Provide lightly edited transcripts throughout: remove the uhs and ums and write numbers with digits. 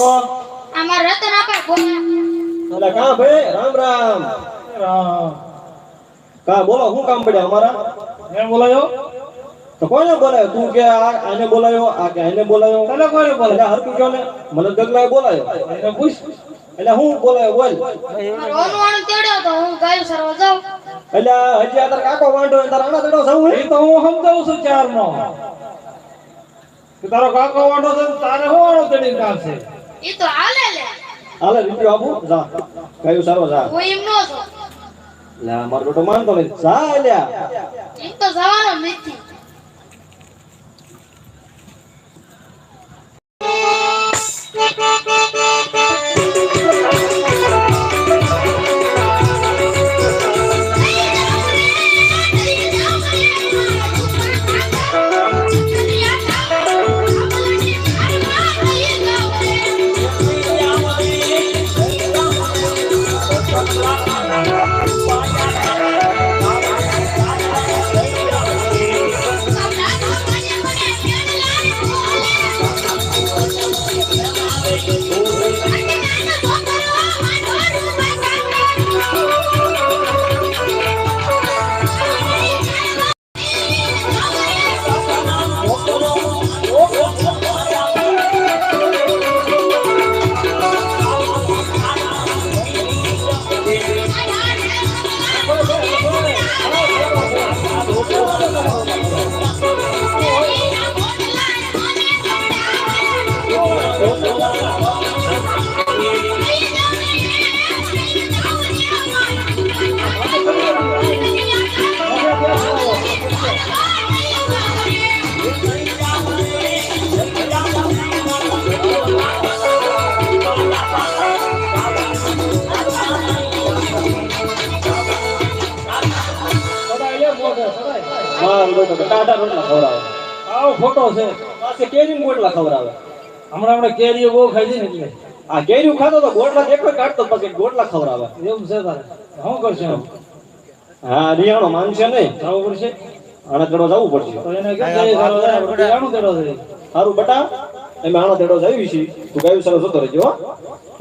છો? અમાર રતન આપા બોલા. અલા કા ભાઈ રામ રામ. રામ. કા બોલો શું કામ પડ્યા અમારા? મેં બોલાયો? તો કોને બોલાયો? તું કે આને બોલાયો, આ કે આને બોલાયો. તને કોને બોલાયો? હરકુ કયો ને મને ગગલાએ બોલાયો. એને પૂછ. એટલે હું બોલાયો બોલ. રોનું વાણું તેડ્યો તો હું ગાયું સરવા જાઉં. એટલે હજી આ તાર કાકો વાંઢો ને તાર આના તેડો જવું એ તો હું સમજાવું છું ચારનો. કે તારો કાકો વાંઢો છે ને તારે શું વાળો તેડીને કામ છે? ઈ તો હાલે લે. હાલે રૂપિયો આપું જા ગાયું સારો જા. હું એમ નો છું. લે મારો બેટો માનતો નથી જા એલ્યા. એમ તો જવાનો નથી. મારો બેટો ટાટા રોટલા ખવડાવે. આવો ફોટો છે. પાસે કેરીના ગોટલા ખવડાવે. હમણાં કેરીઓ બહુ ખાઈ છે ને એટલે. આ કેરીઓ ખાતો તો ગોટલા દેખો કાઢતો પછી ગોટલા ખવડાવે. એવું છે તારે. શું કરશે એમ? હા રિયાણો માનશે નહીં. જવું પડશે. આના તેડો જવું પડશે. તો એને કેમ જઈ જાણું તેડો છે. સારું બટા એમ આનો તેડો જઈ છે. તું ગાયું સરસ જતો રહેજો હો.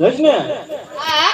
જઈશ ને? હા.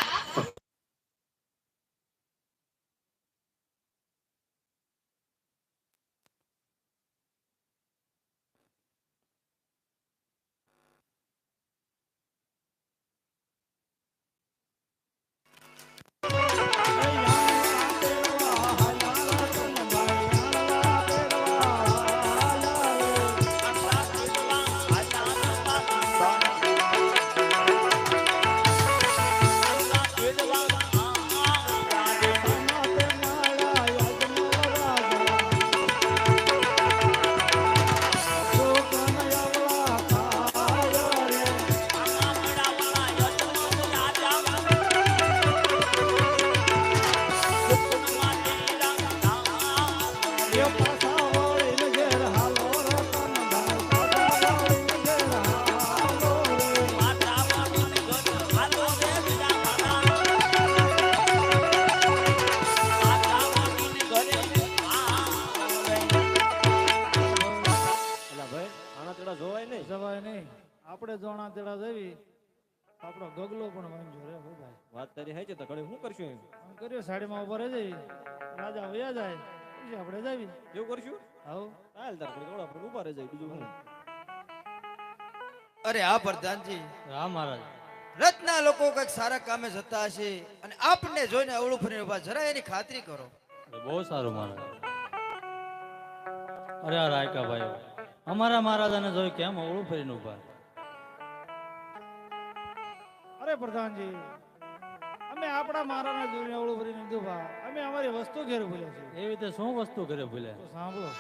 આપણે જોણા તેડા જવી આપણો ગગલો પણ વાંજો રે ભાઈ. વાત તારી હે છે તો ઘરે શું કરશું એમ? આમ કર્યો સાડીમાં ઉભા રહી જઈ રાજા વયા જાય પછી આપણે જાવી. એવું કરશું? હાઉ હાલ તાર ઘરે આપણે ઊભા રહી જાય બીજું શું? અરે હા પ્રધાનજી, હા મહારાજ. રત્ના લોકો કઈક સારા કામે જતા હશે અને આપને જોઈને અવળું ફરીને ઉભા, જરા એની ખાતરી કરો. બહુ સારું મહારાજ. અરે આ રાયકા ભાઈ અમારા મહારાજાને જોઈ કેમ અવળું ફરીને ઉભા? અરે પ્રધાનજી, અમે આપણા મહારાજને જોઈને અવળું ફરીને ઉભા, અમે અમારી વસ્તુ ઘેર ભૂલ્યા છે. એવી રીતે શું વસ્તુ ઘરે ભૂલ્યા? તો સાંભળો.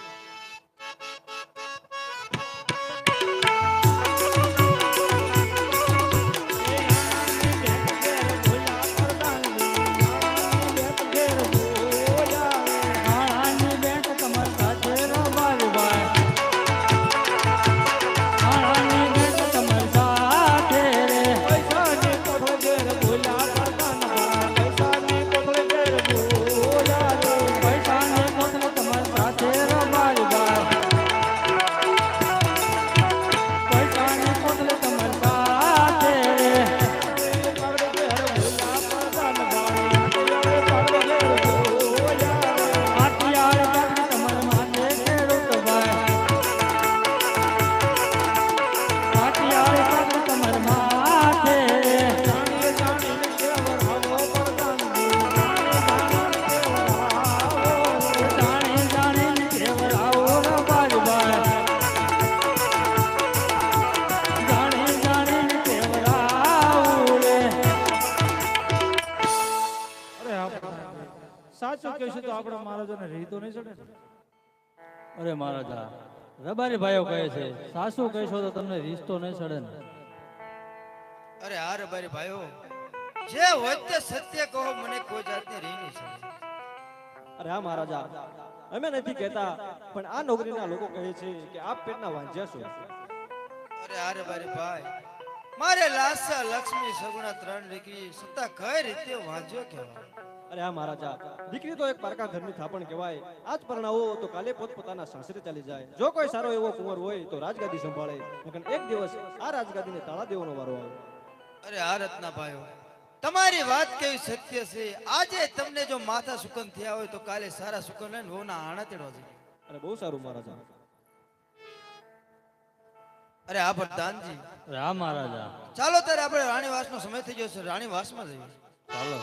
સાચું કહેશું તો આપણા મહારાજાને રીતો નહીં ચડે ને. અરે મહારાજા રબારી ભાઈઓ કહે છે સાસુ કહેશો તો તમને રીસ્તો નહીં ચડે ને. અરે હાર બારી ભાઈઓ, જે હોય તે સત્ય કહો, મને કોઈ જાતની રીહ નહીં છે. અરે હા મહારાજા, અમે નથી કહેતા, પણ આ નોકરીના લોકો કહે છે કે આપ પેટના વાંજ્યા છો. અરે હાર બારી ભાઈ, મારે લાસા લક્ષ્મી સગુણા 3 દીકરી છતાં કઈ રીતે વાંચ્યો કહેવાય? અરે હા મહારાજા, દીકરી તો એક પારકા ઘરની થાપણ કહેવાય. આજ પરણાવો તો કાલે પોતપોતાના સાસરે ચાલી જાય. જો કોઈ સારો એવો કુંવર હોય તો રાજગાદી સંભાળે, નકર એક દિવસ આ રાજગાદીને તાળા દેવાનો વારો આવે. અરે આ રત્ના ભાઈઓ, તમારી વાત કેવી સત્ય છે. આજે તમને જો માથા સુકન થયા હોય તો કાલે સારા સુકન લઈને વહુના આણા તેડવા જાય. અરે બહુ સારું મહારાજા. અરે આ પ્રધાનજી, અરે હા મહારાજા. ચાલો ત્યારે આપણે રાણીવાસનો સમય થઈ ગયો છે, રાણીવાસમાં જઈએ. ચાલો.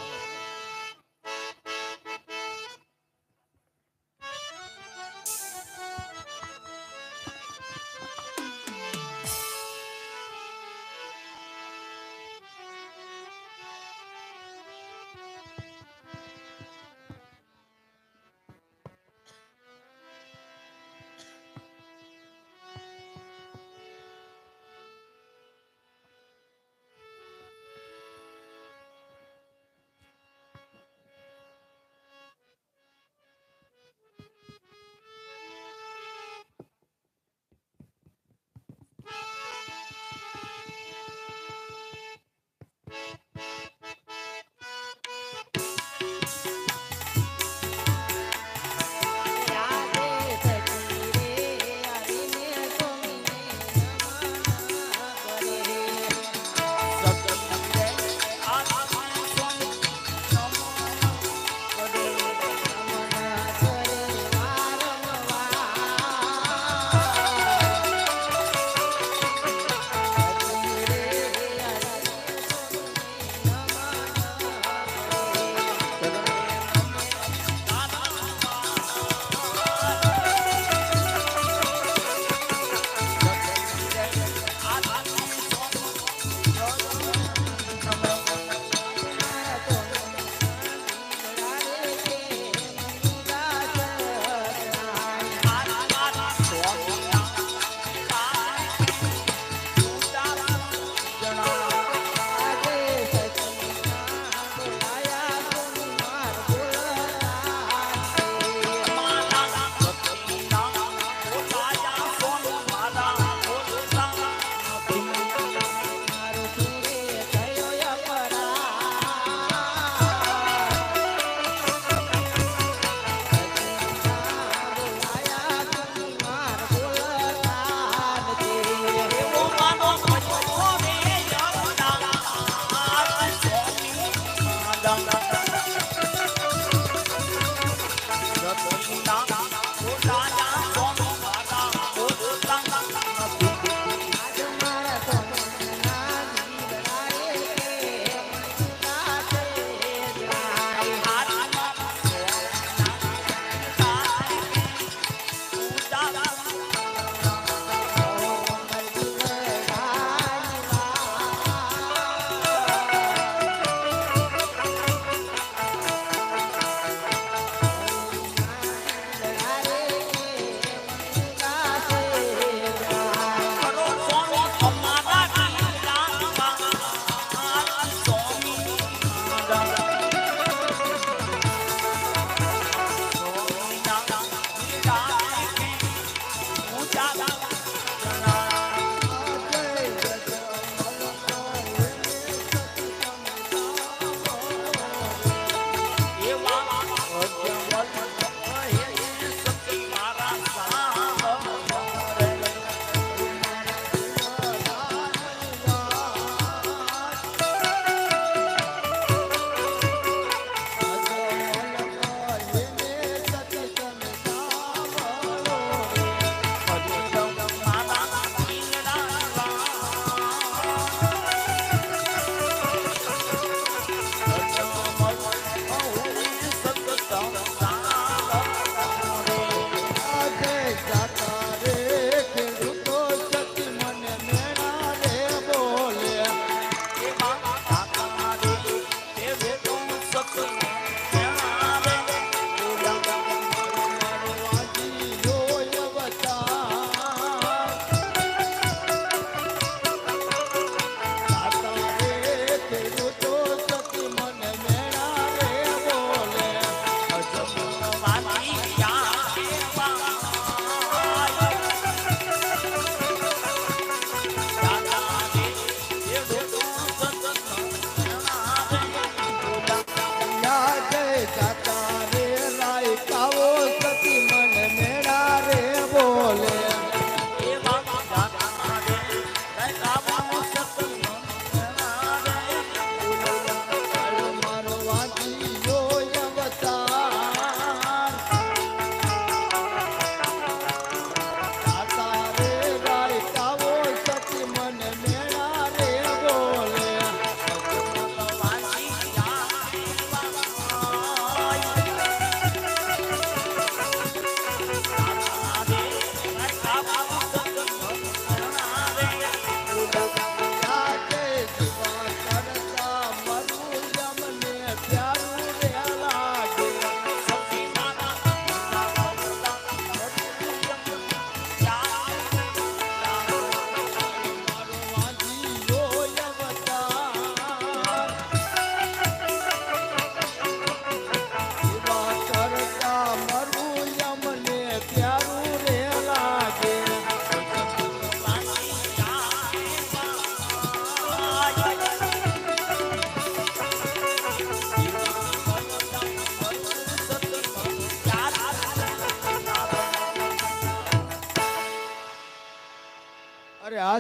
આ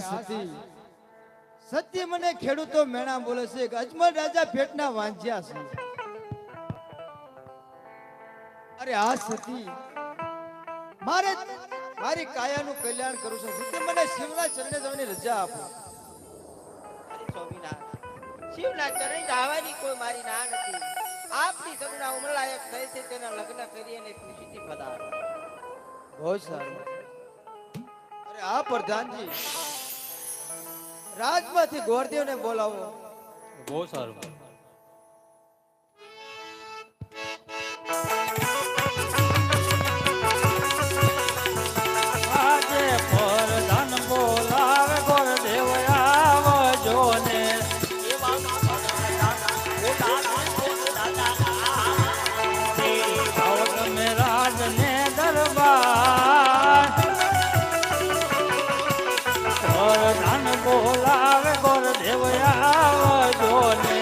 સત્ય મને ખેડૂતો મેણા બોલે છે કે અજમલ રાજા પેટના વાંચ્યા છે. અરે આ સતી મારી કાયાનું કલ્યાણ કરું છું. સત્ય મને શિવના ચરણે જવાની રજા આપો. અરે સ્વામિનારાયણ, શિવના ચરણે જવાની કોઈ મારી ના નથી. આપની સગુણા ઉમરલાયક થઈ છે, તેના લગ્ન કરી અને ખુશીથી પધારો. બહુ સારું. અરે આ પ્રધાનજી, રાજમાંથી ગોરદેવને બોલાવો. બહુ સારું. આજે પ્રધાન બોલાવે ગોરદેવ આવજો ને. આવો તમે રાજને દરબાર, પ્રધાન બોલાવે ગોરદેવ આવજો ને.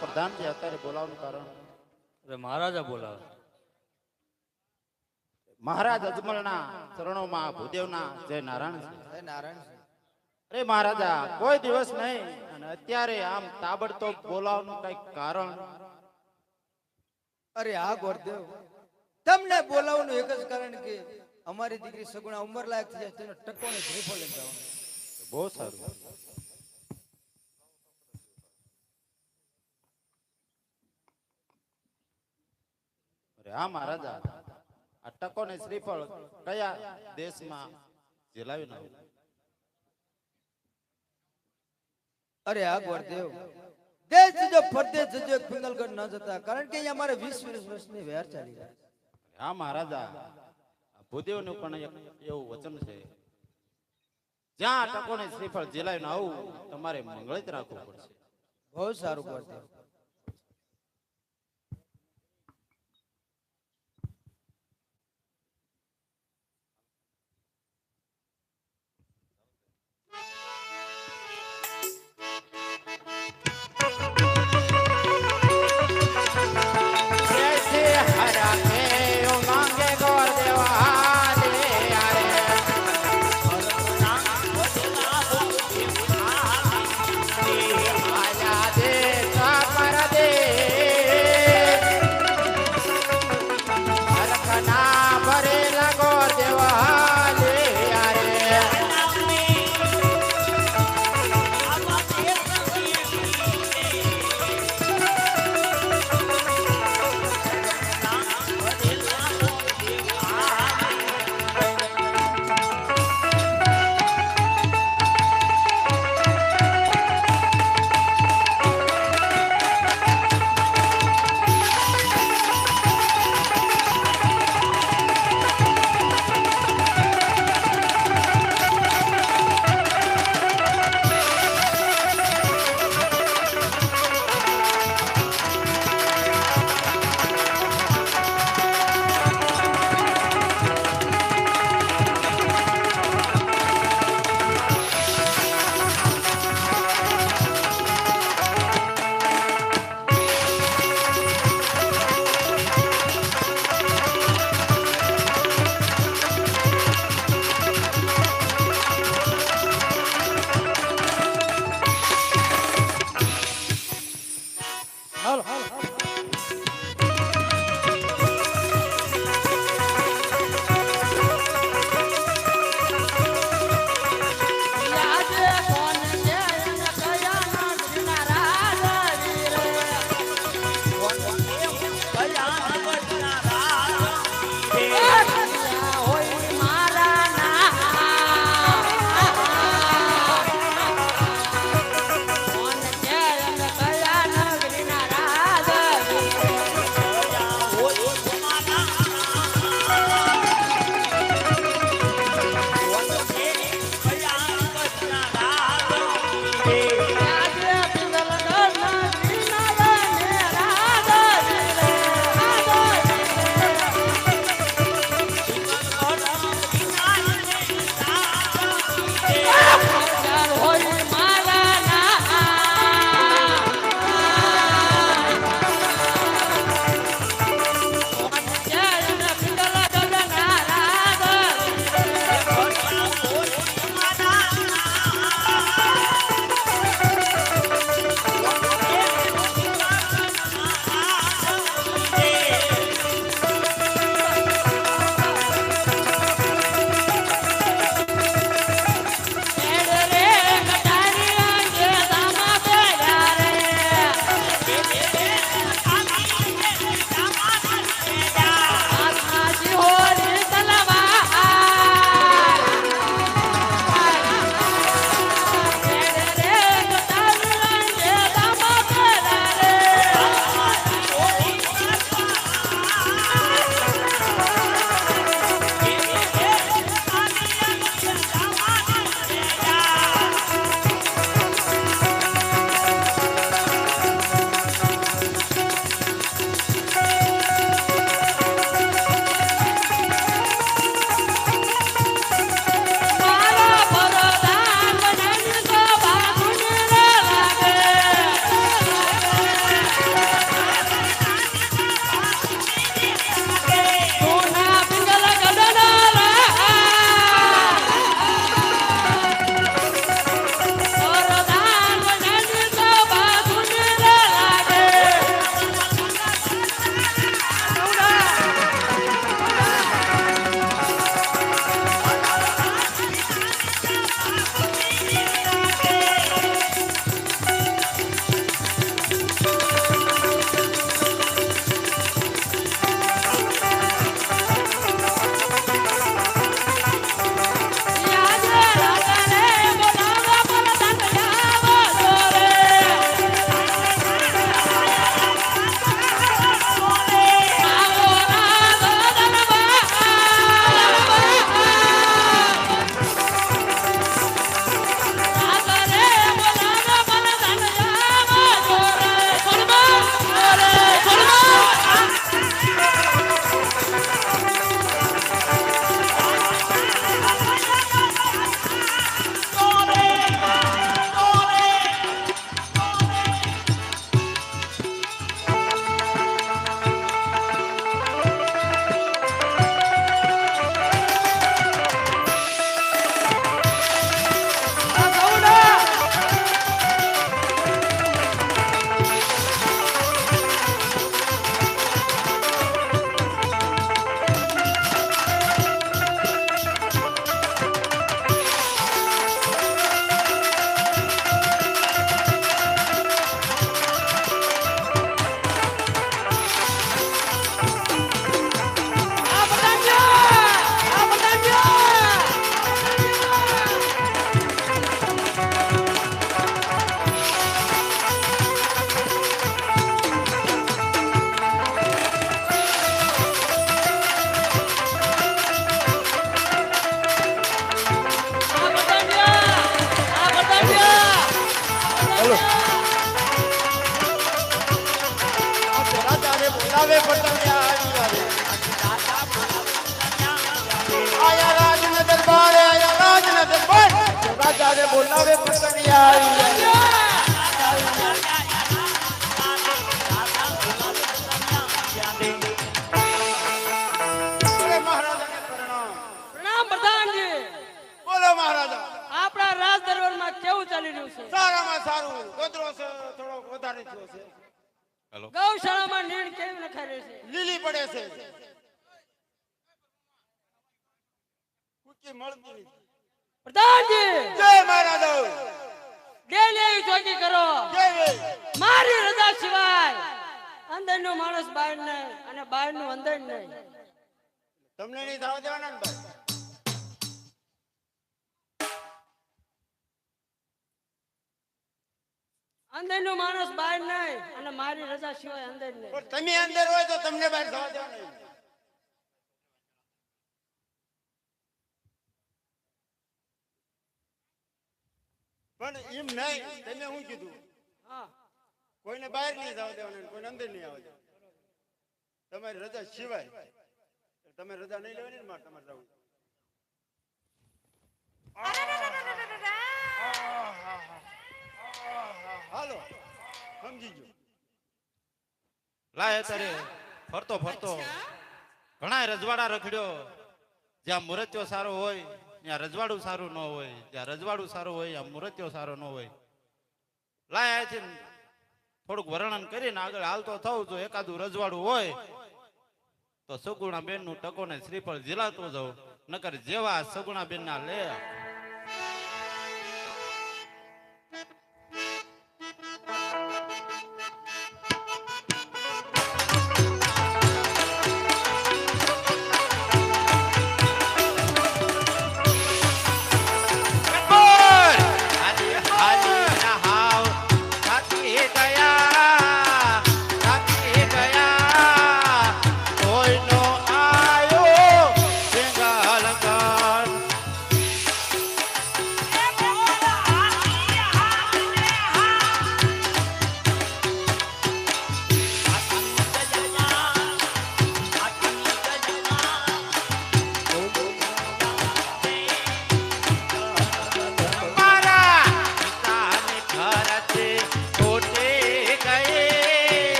પ્રધાનજી અત્યારે બોલાવવાનું કારણ અરે મહારાજા બોલાવે. મહારાજ અજમલના ચરણોમાં ભૂદેવના જય નારાયણ છે. હે નારાયણ. અરે મહારાજા, કોઈ દિવસ નહીં અને અત્યારે આમ તાબડતોબ બોલાવવાનું કઈક કારણ? અરે આ ગોરદેવ, તમને બોલાવવાનું એક જ કારણ કે અમારી દીકરી સગુણા ઉંમર લાયક થઈ જાય, તેનો ટકોને શ્રીફળ લઈને જવાનું. બહુ સારું. અરે હા મહારાજા, આ ટકો ને શ્રીફળ કયા દેશમાં ઝીલાવી નાખ્યું? અરે આ ગોરદેવ, દેશ જો પરદેશ જજો પિંગલગઢ ન જતા, કારણ કે અહીંયા અમારે 20 વર્ષની વેર ચાલી રહી. હા મહારાજા, ભૂદેવનું પણ એક એવું વચન છે, જ્યાં ટકો ને શ્રીફળ ઝીલાવીને આવું તમારે મંગળિત રાખવું પડશે. બહુ સારું ગોરદેવ. આયા દે બોલાવે પટણિયા આયા રાજના દરબારે આયા રાજના દરબાર રાજાને બોલાવે પટણિયા પ્રણામ પ્રધાનજી. બોલો મહારાજા. આપણા રાજ દરબારમાં કેવું ચાલી રહ્યું છે? સારામાં સારું ગોદરો છે થોડો વધારે થયો છે. હેલો ગૌશાળામાં નીણ કેવી નખાય છે? લીલી પડે છે કુકી મળતી નથી. પ્રધાનજી જય મહારાજ ડેલી ચોકી કરો. જય મારી રજા સિવાય અંદરનો માણસ બહાર નહીં અને બહારનું અંદર નહીં. તમને નહીં થવા દેવાના ને ભાઈ અંદરનો માણસ બહાર નહીં અને મારી રજા સિવાય અંદર નહીં. પણ તમે અંદર હોય તો તમને બહાર થવા દેવાના નહીં. પણ એમ નહીં તમે શું કીધું હા કોઈને બહાર નહીં જવા દેવાના કોઈને અંદર નહીં આવવા દેવાના તમારી રજા સિવાય તમે રજા નહીં લેવાની ને મારે તમારે જવું હાલો સમજી ગયો લાય તારે ફરતો ફરતો ઘણા રજવાડા રખડ્યો જ્યાં મુરત્યો સારો હોય ત્યાં રજવાડું સારું ન હોય જ્યાં રજવાડું સારું હોય ત્યાં મુરત્યો સારો ન હોય લાય છે થોડુંક વર્ણન કરીને આગળ હાલતો થવું જો એકાદું રજવાડું હોય તો સગુણા બેન નું ટકો ને શ્રીફળ ઝીલાતું જાઉં નકર જેવા સગુણા બેન ના લે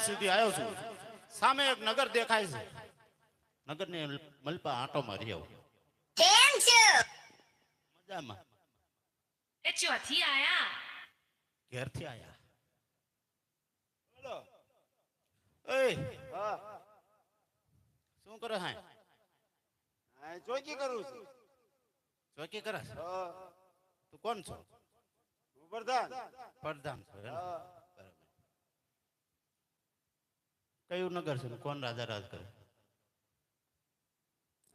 સુધી આવ્યો છું સામે એક નગર દેખાય છે નગર ને મલપા આંટો મારી આવો કેમ છો? મજામાં એ ચોથી આયા? ઘેરથી આયા બોલો એય હા શું કરે હા હા ચોકી કરું છું ચોકી કરે છે? હા તું કોણ છો? હું પ્રધાન પ્રધાન છો એમ? હા બરાબર. કયું નગર છે ને કોણ રાજા રાજ કરે?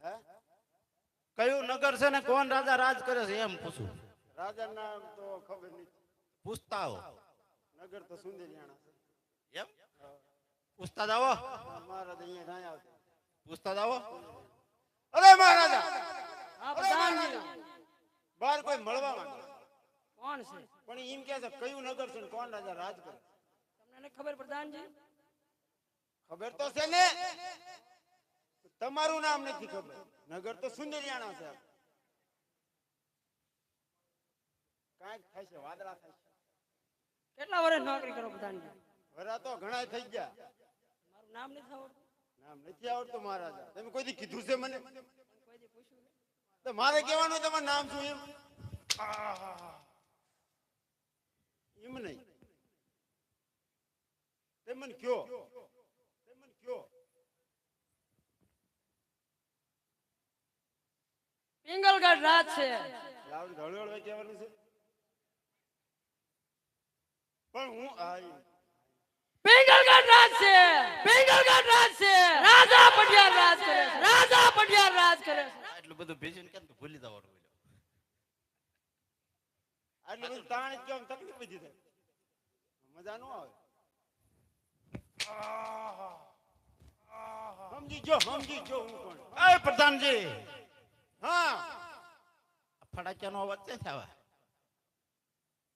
હે કયું નગર છે ને કોણ રાજા રાજ કરે છે એમ પૂછું. રાજાનું નામ તો ખબર નથી પૂછતા આવો નગર તો સુંદરિયાણા છે એમ પૂછતા જાવો મહારાજ અહીંયા કાંઈ આવતા પૂછતા જાવો. અરે મહારાજા હા પ્રધાનજી બહાર કોઈ મળવા માંગે કોણ છે? પણ એમ કે છે કયું નગર છે ને કોણ રાજા રાજ કરે તમને નથી ખબર પ્રધાનજી? ખબર તો છે ને તમારું નામ નથી ખબર નગર તો સુંદરિયાણા છે કાંઈક થાય છે વાદળા થાય છે કેટલા વર્ષ નોકરી કરો પ્રધાનજી? વરા તો ઘણા થઈ ગયા નામ નથી આવડતું નામ નથી આવડતું મહારાજા. તમે કોઈ દી કીધું છે મને? કોઈ દી પૂછ્યું નહીં. તો મારે કહેવાનું તમારું નામ શું એમ? આહાહા. એમ નહીં. તે મને કયો. તે મને કયો. પિંગલગઢ રાજ છે આવડે ધડવડ કહેવાનું છે. પણ હું પિંગલગઢ રાજ છે પિંગલગઢ રાજ છે રાજા પટિયાર રાજ કરે છે રાજા પટિયાર રાજ કરે છે એટલું બધું ભેજીને કેમ તો ભૂલી જવાનું બોલ્યો. આટલું બધું તાણ જ કેમ તકલીફ બધી થાય. મજા ન આવે. આહા. આહા. સમજી જો હું કોણ. એ પ્રધાનજી, હા, આ ફડાક્યાનો અવાજ ક્યાંથી આવે?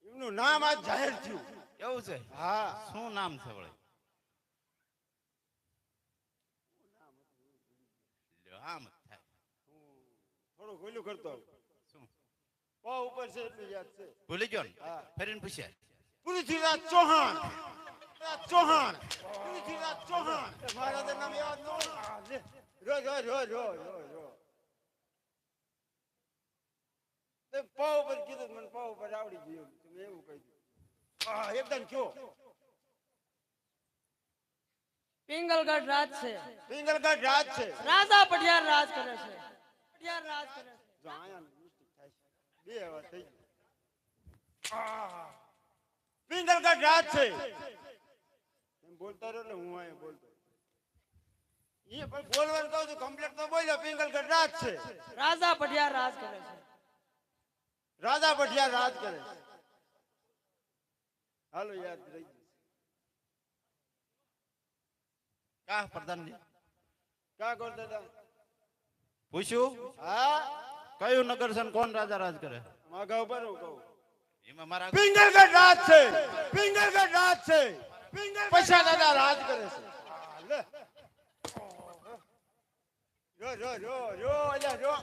એમનું નામ આજ જાહેર થયું. એવું છે? હા. શું નામ છે વળી? લ્યો, આમ જ થાય. થોડું ભૂલું કરતો આવું. શું પા ઉપર છે એટલું યાદ છે. ભૂલી ગયો ને? હા. ફરીને પૂછ્યા. પૃથ્વીરાજ ચૌહાણ. ચૌહાણ. પૃથ્વીરાજ ચૌહાણ. મહારાજા નામ યાદ ન હોય? રો. તે પા ઉપર કીધું મને પા ઉપર આવડી ગયું. તમે એવું કહી દીધું. એકદમ કયો. પિંગલગઢ રાજ છે પિંગલગઢ રાજ છે. રાજા પટિયાર રાજ કરે છે પટિયાર રાજ કરે છે જો આયા મિસ્ટેક થાય છે. બે વાર થઈ ગઈ. પિંગલગઢ રાજ છે. એમ બોલતા રહ્યો એટલે હું અહીંયા બોલતો. એ પણ બોલવાનું કહું છું કમ્પ્લીટ તો બોલ્યો. પિંગલગઢ રાજ છે. રાજા પટિયાર રાજ કરે છે રાજા પટિયાર રાજ કરે છે. હાલો યાદ રહી ગયું. કા પ્રધાનજી ક્યાં કરતા હતા? પૂછ્યું હા, કયું નગર છે ને કોણ રાજા રાજ કરે? માગા ઉપર હું કહું. એમાં મારા પિંગલગઢ રાજ છે. પિંગલગઢ રાજ છે. પૈસા દાદા રાજ કરે છે. લે. રો અલ્યા રો.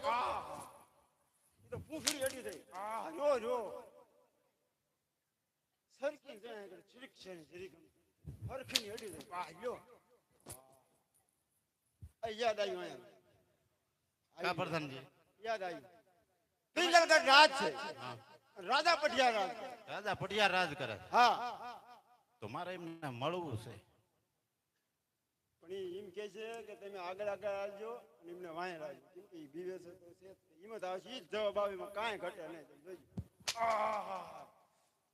ઈ તો પૂંછડી અડી થઈ. રો. સરકી જાય કે ચીરીક છે ને ચીરીક. હરખની અડી થઈ. લ્યો. યાદ આવ્યું અહીંયા. કા પ્રધાનજી? યાદ આવ્યું. પિંગલગઢ રાજ છે. રાજા પટિયાર રાજ. રાજા પટિયાર રાજ કરે. હા. તો મારે એમને મળવું છે. પણ એમ કે છે કે તમે આગળ આવજો અને એમને વાંહે રાખજો. કેમ કે બીવે છે તો છે એમાં તો આવશે. ઈ જ જવાબ આવે. એમાં કાંઈ ઘટે નહીં. તમે જોજો.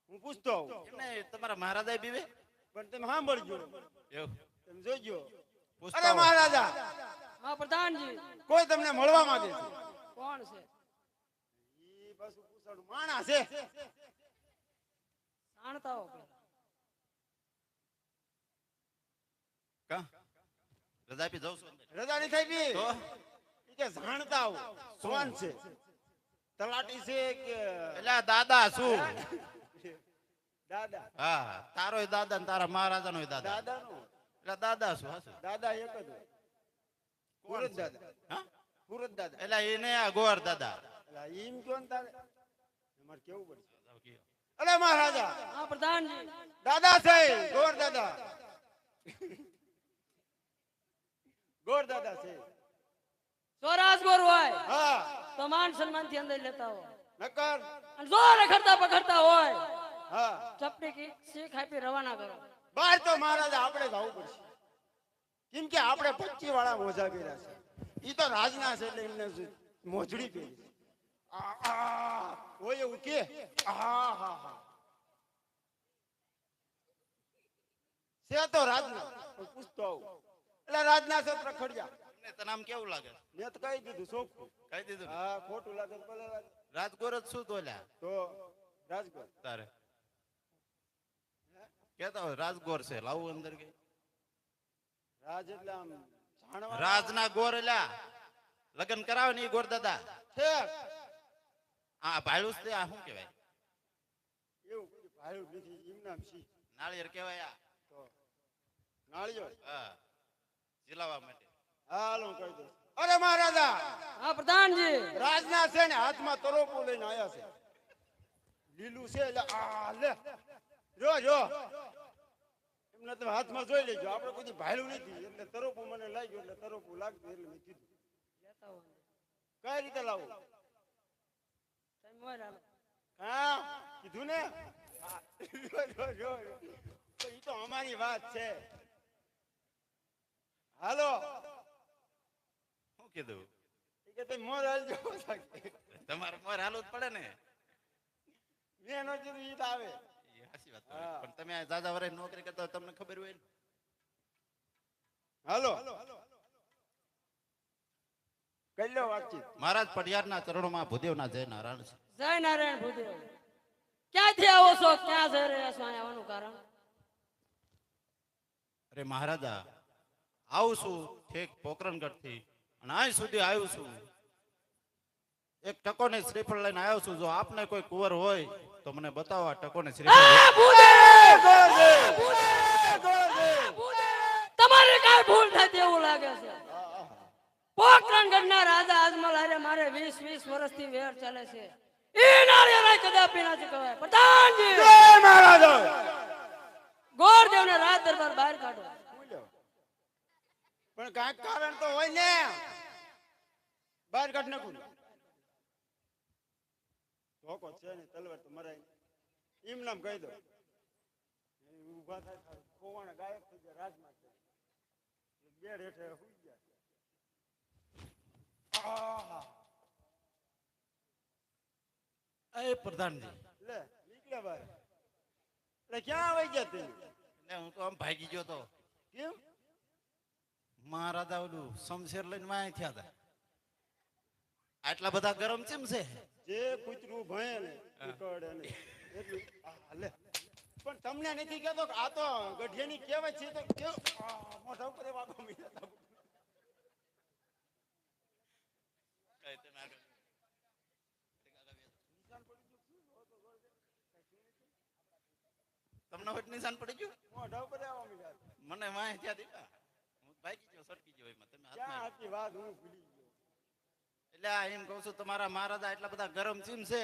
હું પૂછતો આવું. એમને તમારા મહારાજા બીવે? પણ તમે સાંભળજો. એવું તમે જોજો. પૂછતા અરે આવો. મહારાજા, હા પ્રધાનજી કોઈ તમને મળવા માંગે છે. કોણ છે ઈ પાછું પૂછાડું માણસ છે. જાણતા હો પેલા. કા રજા આપી જાઉં છું અંદર. રજા નહીં થઈ બી. તો ઈ કે જાણતા આવો. કોણ છે? તલાટી છે કે એટલે આ દાદા શું? દાદા? હા, તારોય દાદા ને તારા મહારાજાનોય દાદા. દાદા નો એટલે દાદા શું હશે? દાદા એક જ હોય. સુરત દાદા. હા? સુરત દાદા. એટલે એને આ ગોર દાદા. એટલે એમ કયો ને તારે અમારે કેવું પડશે. અરે મહારાજા, હા પ્રધાનજી દાદા છે. ગોર દાદા. ગોર દાદા છે. સ્વરાજ ગોર હોય હા. તો માન સન્માન થી અંદર લેતા હોય નકર. અને જો રખડતા પકડતા હોય હા. ચપટી કી શીખ આપી રવાના કરો બહાર તો મહારાજા આપણે જવું પડશે. કેમ કે આપણે 25 વાળા મોજા પહેર્યા છે. ઈ તો રાજના છે એટલે એમને મોજડી પહેરી છે. હોય એવું કે છે તો રાજના. પણ પૂછતો આવું. એટલે રાજના છે રખડ્યા. તમને તને આમ કેવું લાગે? મેં તો કહી દીધું ચોખ્ખું. કહી દીધું ને? હા, ખોટું લાગે તો ભલે લાગે. રાજગોર જ શું તો લ્યા તો રાજગોર. તારે કેતા હોય રાજગોર છે લાવું અંદર કે રાજ એટલે આમ જાણવા. રાજના ગોર લ્યા લગ્ન કરાવે ને ઈ ગોર દાદા. છે આ ભાડું છે. આ શું કહેવાય? એવું કોઈ ભાડું નથી. એમ નામ સી નાળિયેર કહેવાય. આ તો નાળિયો. હા, જીલાવા માટે. હાલ હું કહી દઉં. અરે મહારાજા, હા પ્રધાનજી રાજના છે ને હાથમાં તરોપો લઈને આયા છે. લીલું છે એટલે આ લે. જો એમને તમે હાથમાં જોઈ લેજો, આપણે કોઈ દી ભાયલું નથી, એટલે તરોપું મને લાગ્યું, એટલે તરોપું લાગતું એટલે મેં કીધું. કઈ રીતે લાવું? હા કીધું ને. હા. જો. તો ઈ તો અમારી વાત છે. હાલો શું કીધું? ઈ કે તમે મોર હાલજો. તમારે મોર હાલવું જ પડે ને. મેં નો કીધું ઈ તો આવે. એ સાચી વાત તમારી. પણ તમે આ દાદા વરે નોકરી કરતા હોય તમને ખબર હોય ને. હાલો કઈ લો વાતચીત. મહારાજ પડિયારના ચરણોમાં ભૂદેવના જય નારાયણ છે. જય નારાયણ ભૂદેવ. ક્યાંથી આવો છો? ક્યાં જઈ રહ્યા છો? અહીંયા આવવાનું કારણ? અરે મહારાજા, આવું છું ઠેક પોકરણગઢ થી અને અહીં સુધી આવ્યું છું. એક ટકો ને શ્રીફળ લઈને આવ્યો છું. જો આપને કોઈ કુંવર હોય તો મને બતાવો આ ટકો ને શ્રીફળ. તમારે કઈ ભૂલ થતી એવું લાગે છે. પોકરણગઢના રાજા અજમલ હારે મારે 20 વર્ષથી વેર ચાલે છે. ઈ નાળિયેર કદાપી ના ચૂકવાય. પ્રધાનજી જય મહારાજ. ગોરદેવને રાજ દરબાર બહાર કાઢો. પણ કાંઈક કારણ તો હોય ને. બહાર કાઢ નાખું. ધોકો છે ને તલવાર તો મરાય. એમ નામ કહી દો. ઉભા થાય ખોવાણા ગાયબ થઈ ગયા રાજમાં. બેડ હેઠે હુઈ ગયા. એ પ્રધાનજી, લે નીકળ્યા બહાર. એટલે ક્યાં આવી ગયા તમે? એટલે હું તો આમ ભાગી ગયો તો. કેમ? મહારાજા ઓલું શમશેર લઈને વાય થયા હતા. આટલા બધા ગરમ ચેમ છે? જે કૂતરું ભણે ને કડે ને એટલું. લે પણ તમને નથી કહેતો કે આ તો ગઢિયાની કહેવત છે તો કેવ મોઢા ઉપર વાગો મીઠા. તમને હોટ નિશાન પડી ગયું? મોઢા ઉપર આવવા મીઠા. મને વાય થયા દીધા. હું ભાગી ગયો, સટકી ગયો એમાં. તમે ક્યાં હાથમાં હતી વાત હું ભૂલી ગયો. એટલે આ એમ કહું છું તમારા મહારાજા એટલા બધા ગરમ ચીમ છે.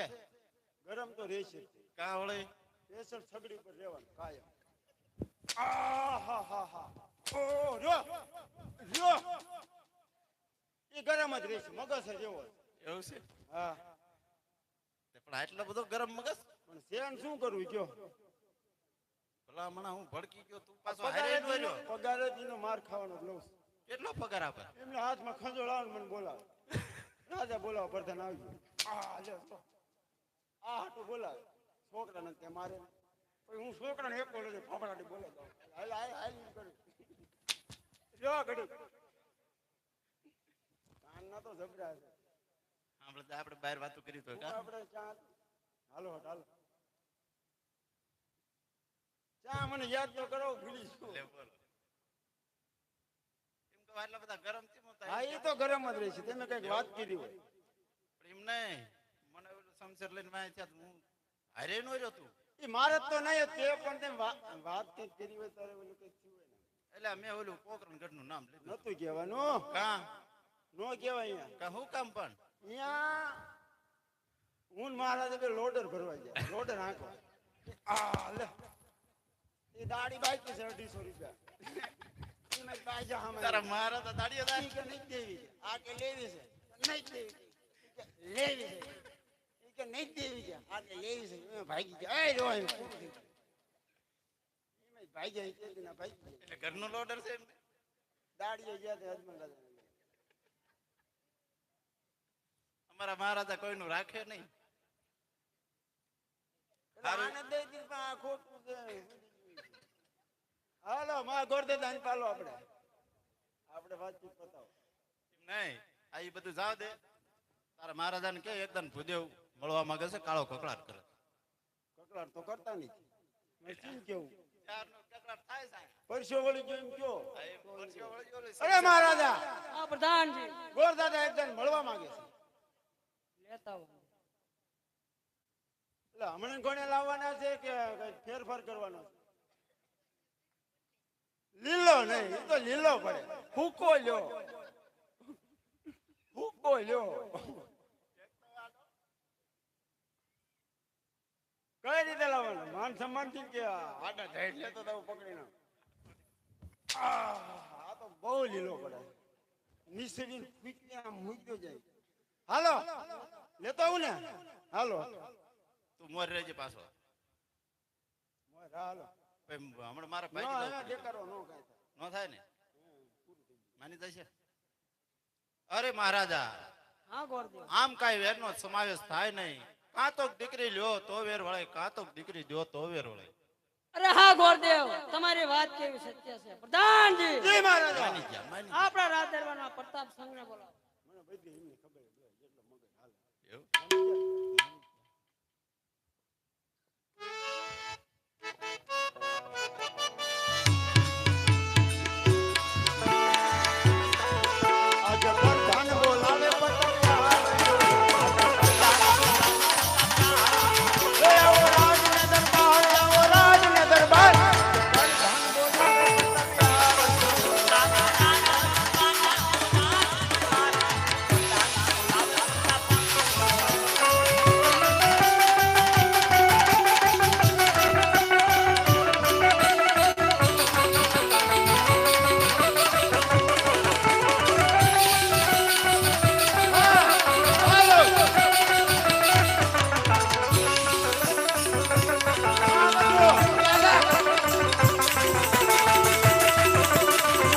ગરમ તો રહેશે. કા વળે પ્રેશર સગડી પર રહેવાનું કાયમ. આહાહાહા. ઓ જો એ ગરમ જ રહેશે. મગજ જેવો. એવું છે? હા પણ આટલો બધો ગરમ મગજ? પણ શેન શું કરવું કયો? ભલા મણા હું ભડકી ગયો, તું પાછો હારે નો રહ્યો. પગાર જ એનો માર ખાવાનો લઉં છું. કેટલો પગાર આપે? એમને હાથમાં ખંજોળ આવે મને બોલાવે. રાજા બોલાવો, પ્રધાન આવી ગયો. આ હાટું બોલાવે. છોકરાને તે મારે. પછી હું છોકરાને એક બોલે ફાફડાટી બોલે દઉં. હાલ કરું. જો ઘડી કાનના તો જબરા છે. આપણે બહાર વાતો કરી તો આપણે ચા હાલો હાલો ચા મને યાદ તો કરો, ભૂલી છું. લે બોલ. એમ તો આટલા બધા ગરમ કેમ હતા? હા એ તો ગરમ જ રહેશે. તમે કઈક વાત કરી હોય. પણ એમ નહીં, મને ઓલું શમશેર લઈને વાય થયા હું હારે નો રહ્યો તું. એ મારે તો નહીં તે પણ તેમ વાત કઈક કરી હોય તારે ઓલું કઈક થયું હોય ને. એટલે મેં ઓલું પોકરણગઢ નું નામ લીધું. નતું કહેવાનું. કા નો કહેવાય અહીંયા. કા હું કામ પણ અહીંયા હું મહારાજે બે લોડર ભરવા ગયા. લોડર હાંકો. આ લે એ દાડી બાકી છે 250 રૂપિયા. એમાં પાછા હામે તારા મહારાજા દાડીએ ઈ કે નહીં દેવી છે. આ કે લેવી છે. નહીં દેવી છે. લેવી છે. ઈ કે નહીં દેવી છે. આ કે લેવી છે. એમાં ભાગી ગયા. એ રો એમ ભાઈ જાય કે ના ભાઈ ગયા. એટલે ઘરનું લોડર છે એમને. દાડીએ ગયા તે અજમલ રાજા. અમારા મહારાજા કોઈનું રાખે નહીં. આનંદ દઈ દી પણ આ ખોટું છે. હાલો માં ગોરદે દાન પાલો આપણે વાતચીત પતાવો. નહીં આ ઈ બધું જાવ દે. તારા મહારાજાને કે એકદમ ભૂદેવ મળવા માંગે છે, કાળો કકળાટ કરે. કકળાટ તો કરતા નથી. મેં શું કેવું? ચારનો કકળાટ થાય છે. પરસ્યો વળી ગયો એમ કયો? પરસ્યો વળી ગયો રે. અરે મહારાજા આ પ્રધાનજી ગોરદાદા એકદમ મળવા માંગે છે. લેતા આવો. એટલે હમણાં કોને લાવવાના છે કે કઈ ફેરફાર કરવાનો છે? લીલો નહીં, એ તો લીલો પડે. ફૂકો લ્યો, ફૂકો લ્યો. કઈ રીતે લાવવાનો? માન સન્માન થી કે આડા ઢેડ લેતો તો પકડી ના આ તો બહુ લીલો પડે નીસેની ફૂટી આમ મૂક્યો જાય હાલો લેતો આવું ને હાલો તું મોર રહેજે પાછો હાલો ભાઈ, હમણાં મારા નો ભાઈ હવે દેખાડો નો કાંઈ થાય. ન થાય ને માની જશે. અરે મહારાજા, હા ગોરદેવ આમ કાંઈ વેરનો સમાવેશ થાય નહીં. કાં તો દીકરી લ્યો તો વેર વળે, કાં તો દીકરી દ્યો તો વેર વળે. અરે હા ગોરદેવ તમારી વાત કેવી સત્ય છે પ્રધાનજી જય મહારાજા માની જા, માની જા. આપણા રાજ દરબારના પ્રતાપ સંઘને બોલાવો મને બધી એમની ખબર છે જેટલો મગજ હાલે એવું? આજે પ્રધાન બોલાવે પતંગિયા એ આવો રાજને દરબાર આવો રાજને દરબાર પ્રધાન બોલાવે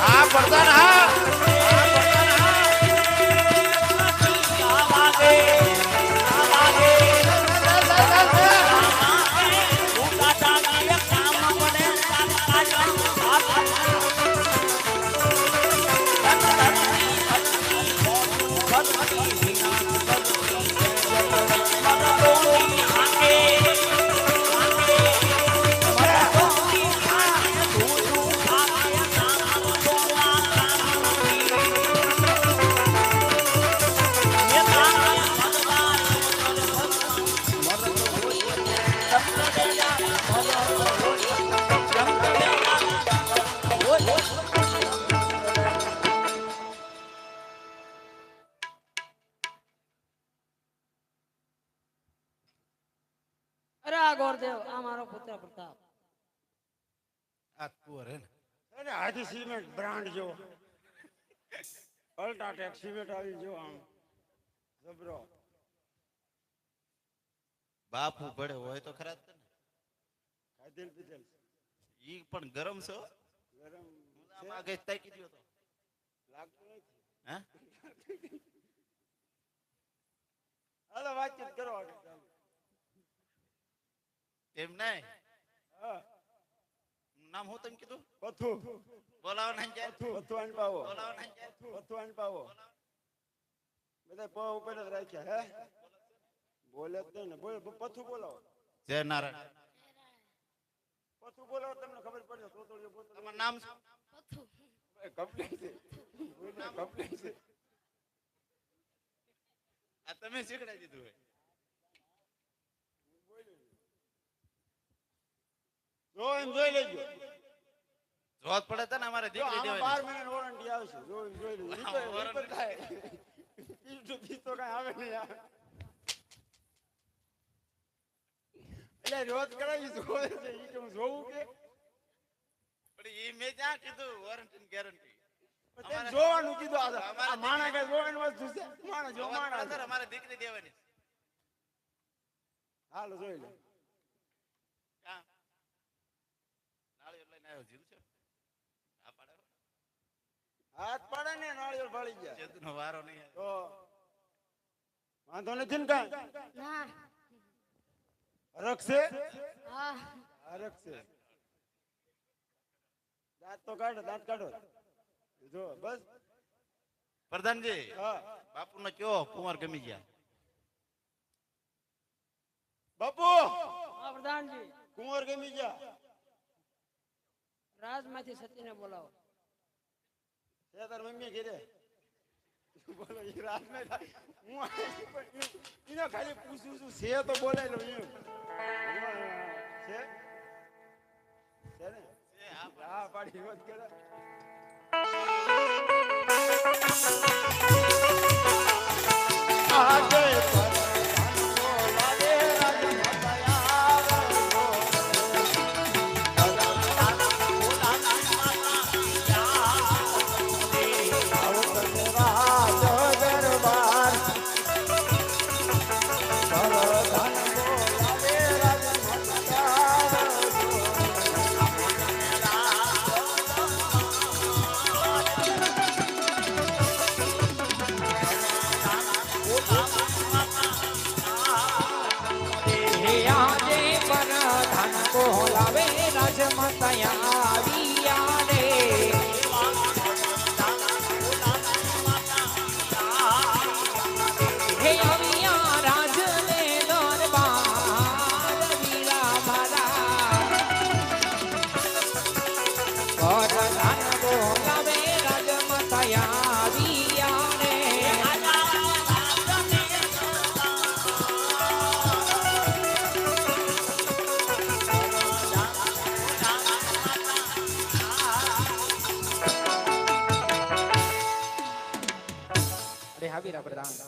હા પ્રધાન, હા. અરે આ ગોરદેવ આ મારો પુત્ર પ્રતાપ આ કુંવર હે ને? અરે હાથી સિમેન્ટ બ્રાન્ડ જો અલ્ટ્રાટેક સિમેન્ટ આવી જો આમ જબરો બાપુ ભળે હોય તો ખરા જ ને. ખાધેલ પીધેલ ઈ પણ ગરમ છે હો. ગરમ આમ આગળ તાકી દ્યો તો. લાગતું નથી હે? હાલો વાતચીત કરો આગળ ચાલો. એમ નહીં. હા નામ હું તમે કીધું? પથુ બોલાવો ને જાય. પથુ આન પાવો બોલાવો ને જાય. પથુ આન પાવો બધા પ ઉપર જ રાખ્યા હે બોલે જ નહીં ને બોલે પથુ બોલાવો જય નારાયણ. પથુ બોલાવો તમને ખબર પડે તો તમારું નામ શું? કમ્પ્લીટ છે કમ્પ્લીટ છે આ તમે શીખડાઈ દીધું હોય. જો એમ જોઈ લેજો જોત પડે તો ને અમારે જો દીકરી આમાં દેવાની. 12 મહિનાની વોરંટી આવશે જો એમ જોઈ લેજો રિપેર થાય પીસ તો કઈ આવે નહીં યાર એટલે રોજ કરાવી જોવે છે ઈ કે હું જોઉં કે પણ ઈ મેં ક્યાં કીધું વોરંટી ગેરંટી? તે જોવાનું કીધું આ માણા કે જોવાની વસ્તુ છે માણા જો માણા છે. અમારે દીકરી દેવાની. હાલો જોઈ લે ક્યાં? નાળિયેર લઈને આવ્યો જીવ છે. આ પાડે હો. હાથ પાડે ને નાળિયેર ફાળી ગયા ચેતનો વારો નહીં આવે. તો વાંધો નથી ને કાંઈ ના રખશે હા રખશે દાંત તો કાઢો દાંત કાઢો જો બસ પ્રધાનજી, હા બાપુનો કયો કુંવર ગમી ગયા? બાપુ હા પ્રધાનજી કુંવર ગમી ગયા રાજમાંથી સતીને બોલાવો છે તાર મમ્મી ઘેરે બોલો ઈ રાત મે હું આઈ પણ ઈનો ખાલી પૂછું છું છે તો બોલાય લો ઈ છે છે ને હા પાડી વાત કરે આજે બોલાવે રાજ મતયા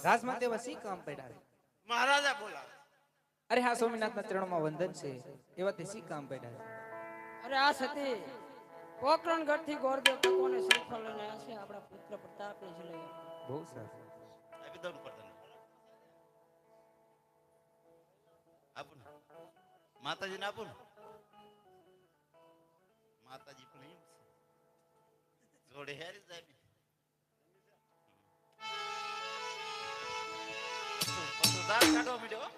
રાજમાતે વસી કામ પડ્યા મહારાજા બોલા. અરે હા સોમનાથના ચરણોમાં વંદન છે એવા તે સી કામ પડ્યા અરે આ સતી પોકરણગઢ થી ગોરદેવ તકોને શ્રીફળ લઈને આવ્યા છે આપણા પુત્ર પ્રતાપને જઈને બહુ સરસ આપી દઉં ને પડદાને. આપું ને માતાજીને આપું ને માતાજી પણ એમ છે જોડે હેરી જાય ને. પછી દાળ કાઢવા માંડ્યો.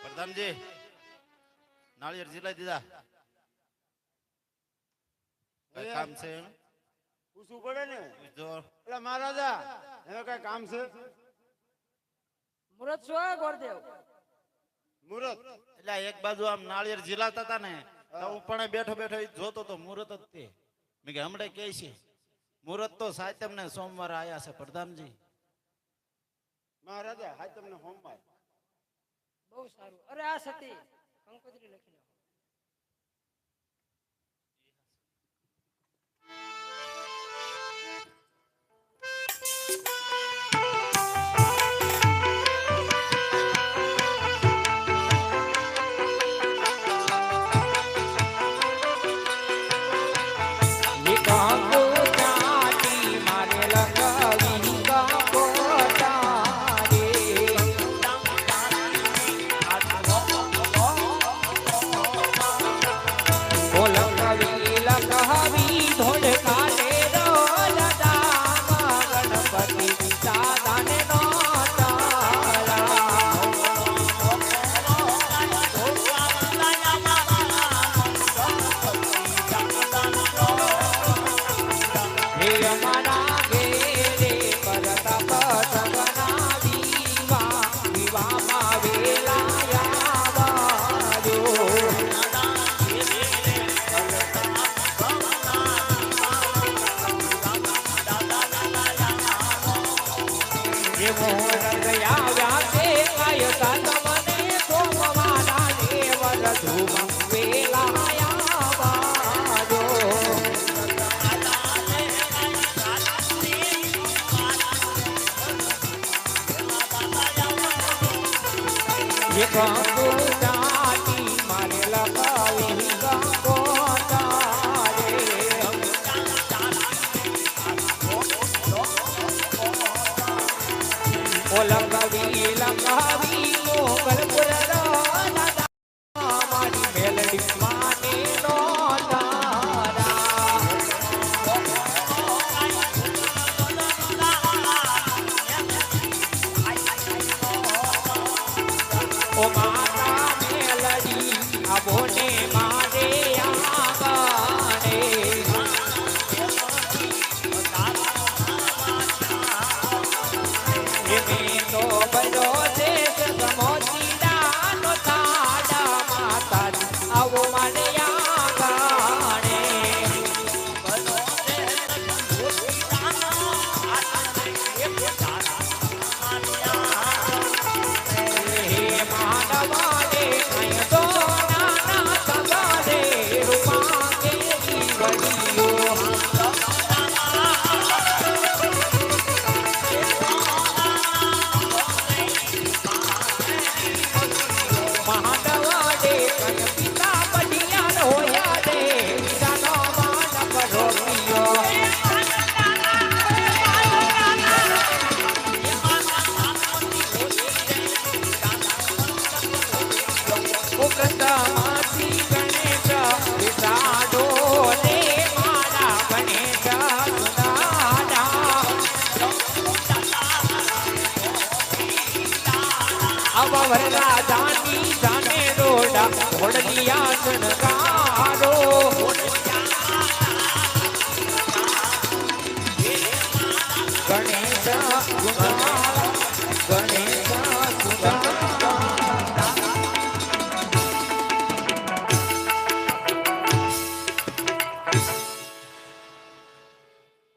પ્રધાનજી નાળિયેર જીલાઈ દીધા. કઈ કામ છે એમ? પૂછવું પડે ને. જો એટલે મહારાજા એને કઈ કામ છે? મુરત શું હે ગોરદેવ? મુહૂર્ત એટલે એક બાજુ આમ નાળિયેર જીલાતા હતા ને તો હું પણ બેઠો બેઠો ઈ જોતો તો મુહૂર્ત જ તે. મેં કે હમણાં કે છે મુહૂર્ત તો સાતમ ને સોમવારે આયા છે પ્રધાનજી. મહારાજા હા તમને હોમવાર બહુ સારું. અરે આ સતી કંકોત્રી લખી લો. Oh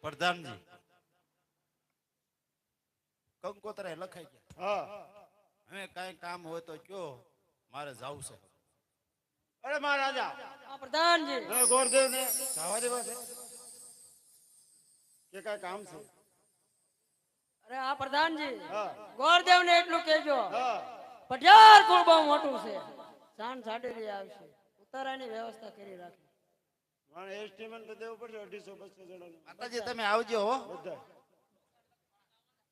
પ્રધાનજી કંકોત્રા લખાઈ ગયા. હા હવે કાંઈ કામ હોય તો કયો, મારે જાવું છે. અરે મહારાજા હા પ્રધાનજી. હવે ગોરદેવ ને જવા દેવા છે કે કઈ કામ છે? અરે આ પ્રધાનજી હા ગોરદેવ ને એટલું કહેજો હા પઢિયાર કુળ બહુ મોટું છે, સાંજ સાડેલી આવશે, ઉતારાની વ્યવસ્થા કરી રાખી. મને એસ્ટિમેટ તો દેવું પડશે 250-200 જણાનું. માતાજી તમે આવજો હો. બધા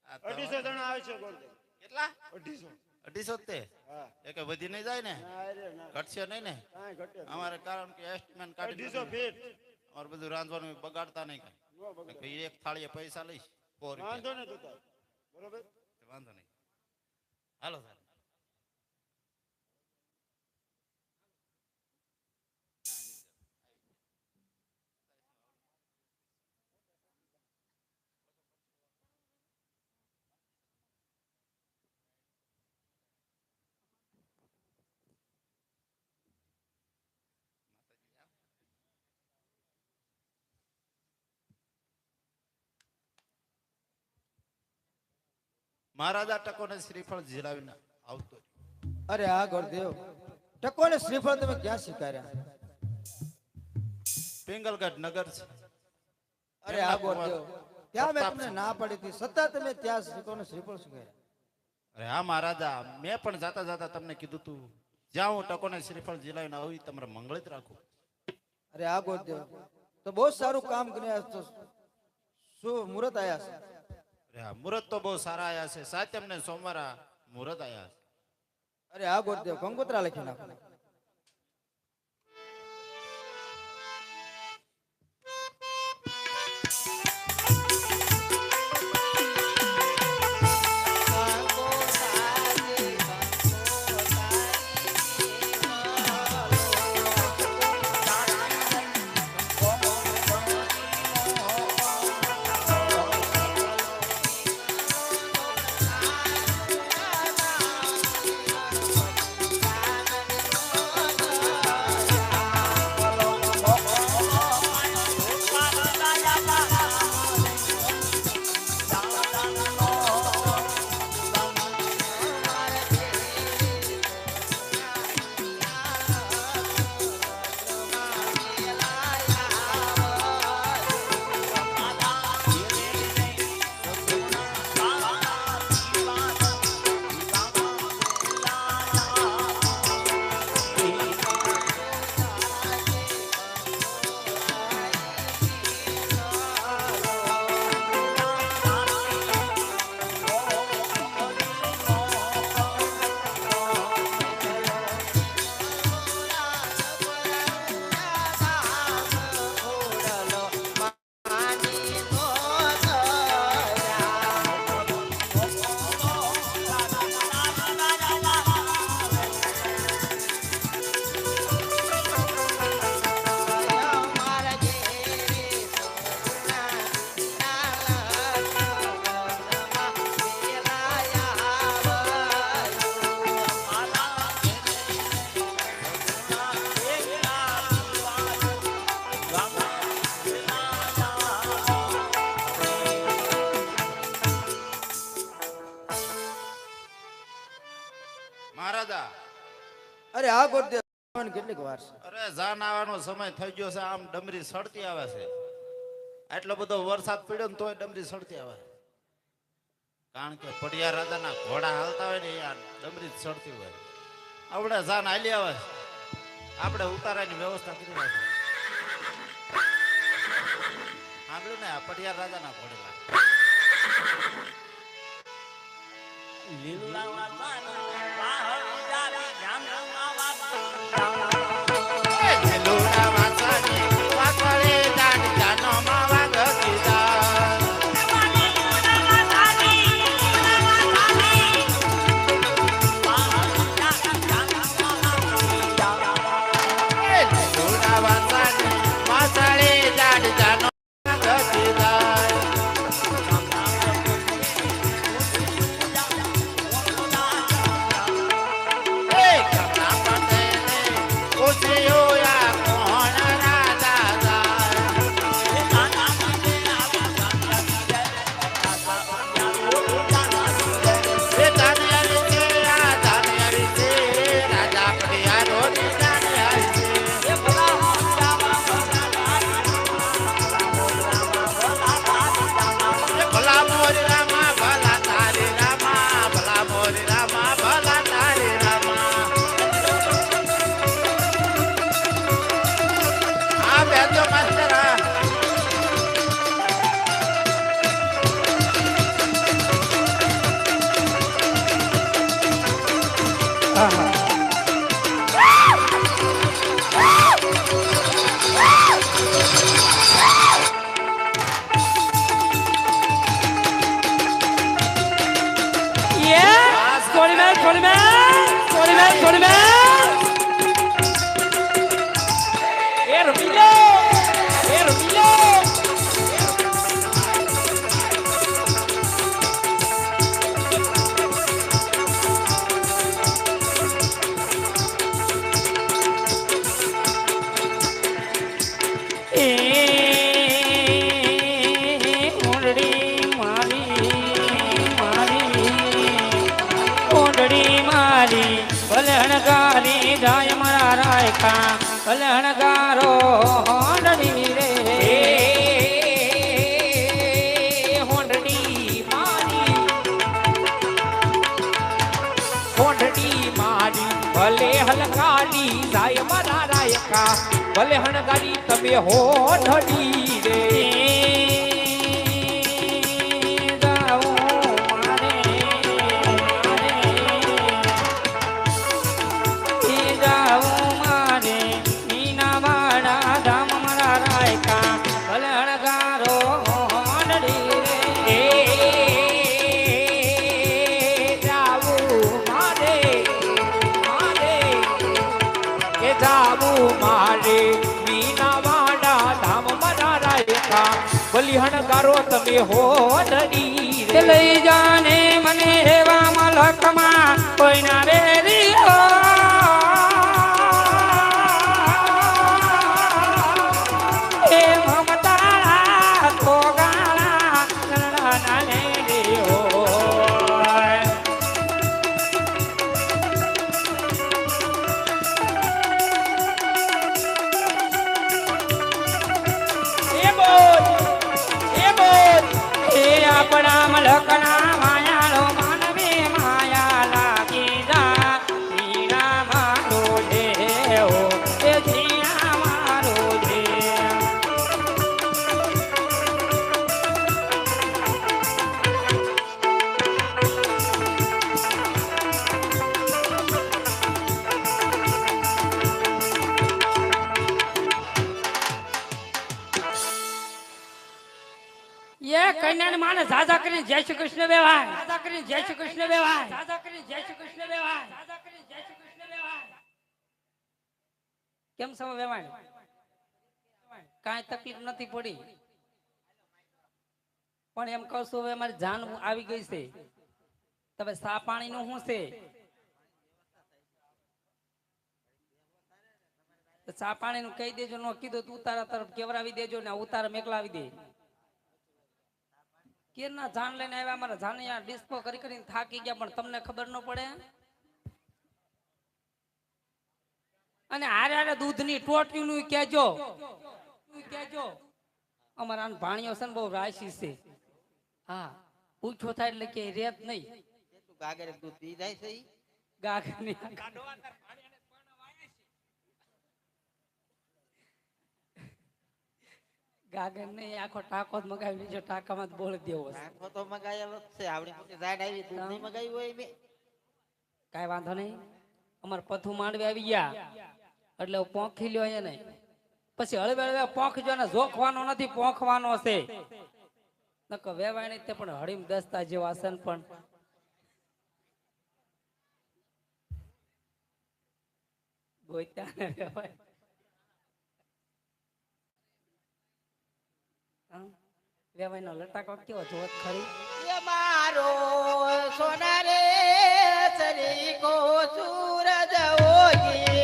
આ તો 250 જણા આવે છે ગોરદેવ. કેટલા? 250. 250 તે હા એ કે વધી નહીં જાય ને? ના રે ના ઘટશે નહીં ને? કાંઈ ઘટે નહીં. અમારે કારણ કે એસ્ટિમેટ કાઢી 250 ફીટ અમારે બધું રાંધવાનું બગાડતા નહીં કાંઈ. નો બગડે. ભાઈ એક થાળીએ પૈસા લઈશ 100 રૂપિયા. વાંધો નહીં તું તાર. બરોબર વાંધો નહીં. હાલો સાહેબ. મહારાજા ટકોને શ્રીફળ ઝીલાવીને આવતો રહ્યો. અરે આ ગોરદેવ ટકોને શ્રીફળ તમે ક્યાં શીખાર્યા? પિંગલગઢ નગર છે. અરે આ ગોરદેવ ત્યાં મેં તમને ના પાડી હતી, છતાં તમે ત્યાં ટકોને શ્રીફળ શીખાર્યા. અરે હા મહારાજા, મેં પણ જાતા જાતા તમને કીધું તું જ્યાં હું ટકોને શ્રીફળ ઝીલાવીને આવી તમારે મંગળિત રાખું. અરે આ ગોરદેવ તો બહુ સારું કામ કર્યા. તો શું મુહૂર્ત આયા છે? અરે હા મુહૂર્ત તો બહુ સારા આયા છે. સાતમ ને સોમવાર મુહૂર્ત આયા છે. અરે આ ગોરદેવ કંકોત્રા લખી નાખો. અરે આ ગોતે કેટલીક વાર છે. અરે જાન આવવાનો સમય થઈ ગયો છે, આમ ડમરી સડતી આવે છે. આટલો બધો વરસાદ પડ્યો ને તોય ડમરી સડતી આવે. કારણ કે પડિયા રાજાના ઘોડા હાલતા હોય ને યાર ડમરી સડતી હોય. આપણે જાન હાલી આવે છે. આપણે ઉતારાની વ્યવસ્થા કરી રાખી. સાંભળ્યું ને, આ પડિયા રાજાના ઘોડેલા કલણગારો હોંડડી રે હોંડડી મારી ભલે હલકારી જાય મારા રાયકા ભલે હણગારી તમે હોંડડી રે બલિહણકારો તમે હો નડી લઈ જાને મને એવા મલકમાં કોઈ ના વેરી એ મમતા તો ગાળા નાને દેવો આપણા મલકના માયાનો માનવે માયા લાગી જા જીણા મારો દેવો એ જીણા મારો દેવ કન્યાને માને ઝાઝા કરીને જય શ્રી કૃષ્ણ બેવાય ઝાઝા કરીને જય શ્રી કૃષ્ણ બેવાય ઝાઝા કરીને જય શ્રી કૃષ્ણ બેવાય ઝાઝા કરીને જય શ્રી કૃષ્ણ બેવાય કેમ સમ વેવાય કાંઈ તકલીફ નથી પડી પણ એમ કહું છું હવે મારી જાન આવી ગઈ છે તમે સા પાણી નું શું છે સા પાણી નું કહી દેજો નો કીધું તું ઉતારા તરફ કેવરાવી દેજો ને ઉતારા મેકલાવી દે કેરના જાન લઈને આવ્યા મારા જાન ડિસ્કો કરી કરીને થાકી ગયા પણ તમને ખબર ન પડે અને હારે હારે દૂધની ટોટીનું કહેજો અમારા ભાણિયો છે ને બહુ રાશિ છે. હા પૂછો થાય એટલે કે રેત નહીં. તું ગાગરે દૂધ પી જાય છે ઈ? ગાગરની ગાગર નહીં આખો ટાંકો જ મગાવી લીધો. ટાંકામાં જ બોળી દેવો છે. આખો તો મગાયેલો જ છે. આવડી મોટી ઝાડ આવી દૂધ નહીં મગાવ્યું હોય મેં. કાંઈ વાંધો નહીં. અમારે પથું માંડવી આવી ગયા એટલે પોંખી લ્યો એને. પછી હળવે હળવે પોંખજો ને જોખવાનો નથી, પોંખવાનો છે. નકો વેવાણી તે પણ હળીમ દસ્તા જેવા છે ને પણ ગોત્યાને વેવાય. વેવાઈ નો લટાકો કેવો જોત ખરી. એ મારો સોના રે સરીકો સૂરજ ઓગી રે.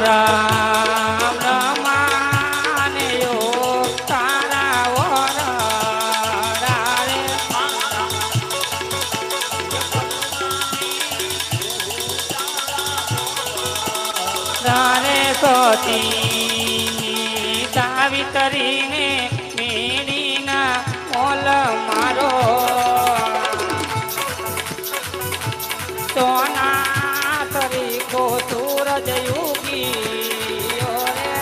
રામ રમાને યોગ તારા વરડા રે. રારે સોતી સાવિત્રીને મેડીના મોલ મારો સોના તરીકો સૂરજ યુગી રે.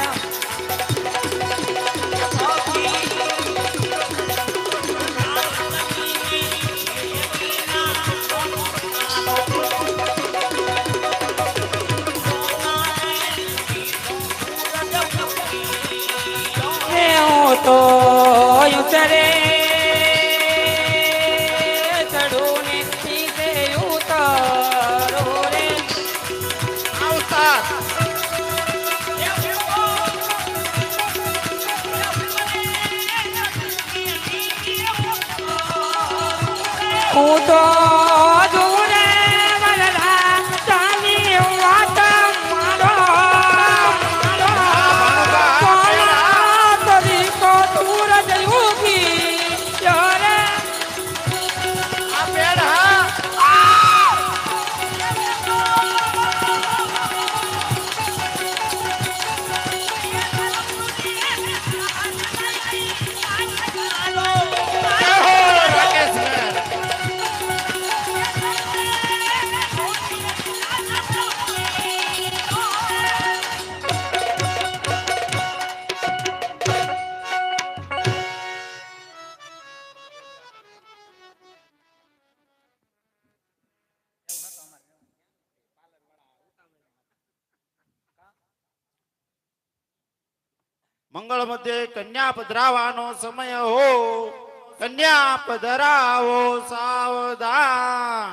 હું તો યુતરે ચડું ને નીચે ઉતરો રે. હું તો જોરે વરડા ચાલી વાત મારો સોના તરીકો સૂરજ યુગી રે. મંગળ મધ્ય કન્યા પધરાવાનો સમય હો. કન્યા પધરાવો સાવધાન.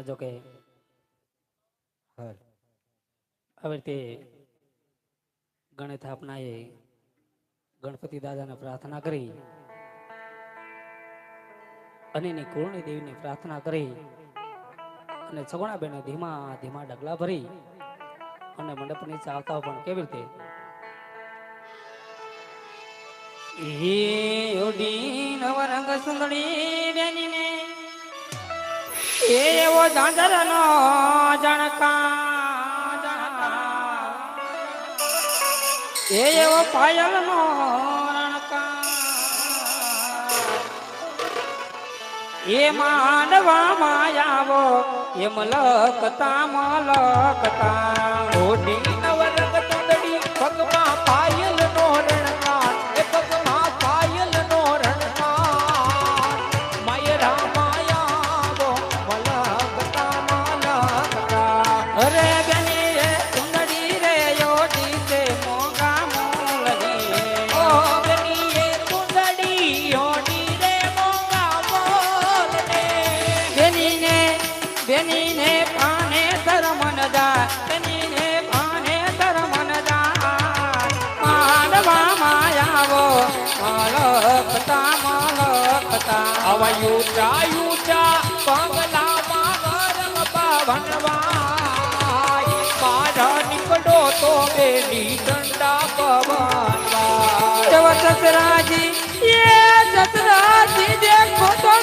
જો કે હવે તે ગણેશ આપનાએ ગણપતિ દાદાને પ્રાર્થના કરી અને એની કુળની દેવીને પ્રાર્થના કરી અને સગુણાબેને ધીમા ધીમા ડગલા ભરી અને મંડપ નીચે આવતા પણ કેવી રીતે નવરંગ સુંદરી બેનીને એવો ઝાંઝરનો જણકા એવો પાયલનો રણકા એ માંડવામાં આવો એમ લખતા મલકતા ઓઢી નવરંગ સુંદરી હતા મલકતા આવા ઊંચા ઊંચા બંગલામાં ગરમ પવનવાય મારા નીકળો તો બેલી ઠંડા પવનવાય સસરાજી એ સસરાજી દેખો તો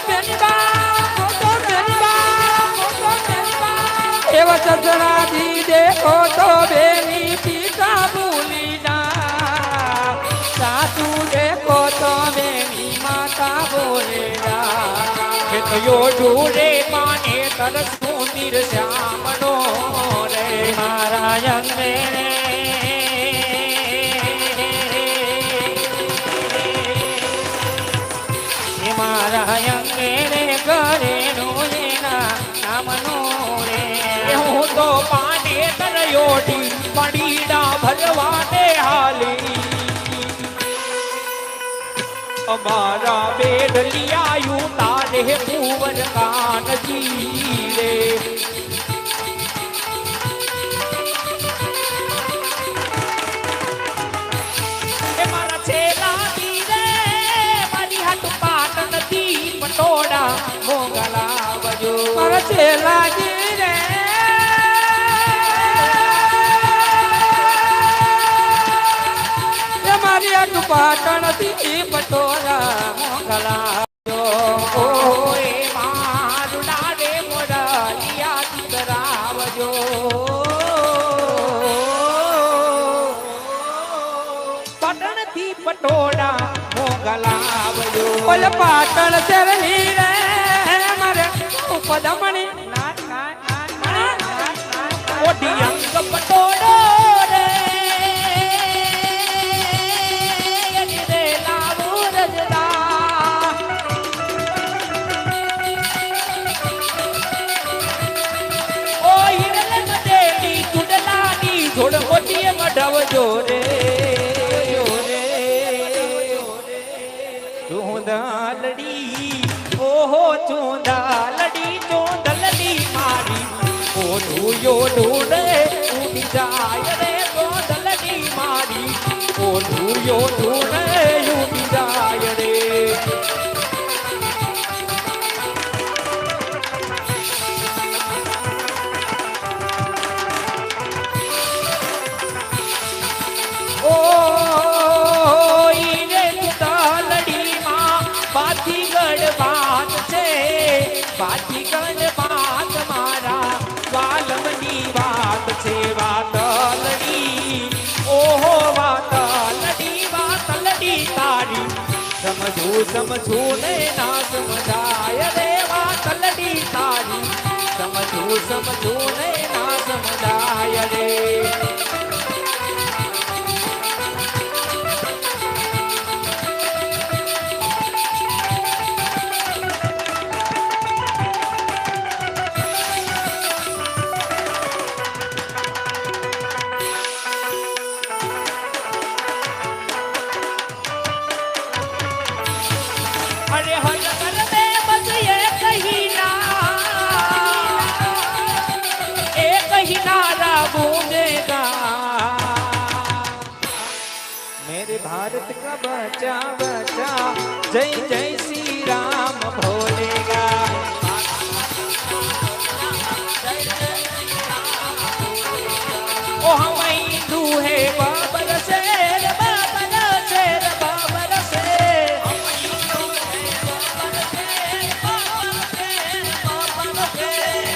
એવા સસરાજી દેખો તો બેની પિતા ભૂલી ના સાસુ દેખો તો બેની માતા બોલે ના ઢૂરે પાને તરસું નિર્શ્યામનો રે મારા અંગે મારા અંગે રે ઘરે નો એના નામનો રે હું તો પાને તરયોડી પડીડા ભરવાને હાલી અમારા બેડલિયાયું તારે કુંવર કાનજી રે મારા છેલાની રે મારી હાટ પાટણ થી પટોડા મોગલા બજો મારા છેલાજી રે મારી હાટ પાટણ થી પટોડા મોગલા ઓ એ મારું ડાડે મોરલિયા ચિતરાવજો પાટણ થી પટોળા મોગલાવજો ઓલ પાટણ શેરની રે મારે પદમણી ઓઢી અંગ પટોળો રે રે લાવો રજદા ઓ હિરલ મડેલી ચુડલાની જોડ મોટી મઢવજો રે ચૂંદાલડી ઓહો ચૂંદાલડી ચોંદલડી મારી ઓઢુયો ઢૂંઢે ઉડી જાય રે ચોંદલડી મારી ઓઢુયો ઢૂંઢે ઉડી જાય રે ઓ પાથીગઢ વાત છે પાથીગઢ વાત મારા વાલમની વાત છે વાતલડી ઓહો વાતલડી વાતલડી તારી સમજુ ને ના સમજાય રે વાતલડી તારી સમજુ ને ના સમજાય રે अरे हर घर में बस एक ही नारा गूंजेगा मेरे भारत का बच्चा बच्चा जय जय श्री राम बोलेगा ओ हम हिंदू है बाबर शेर बाबर शेर बाबर शेर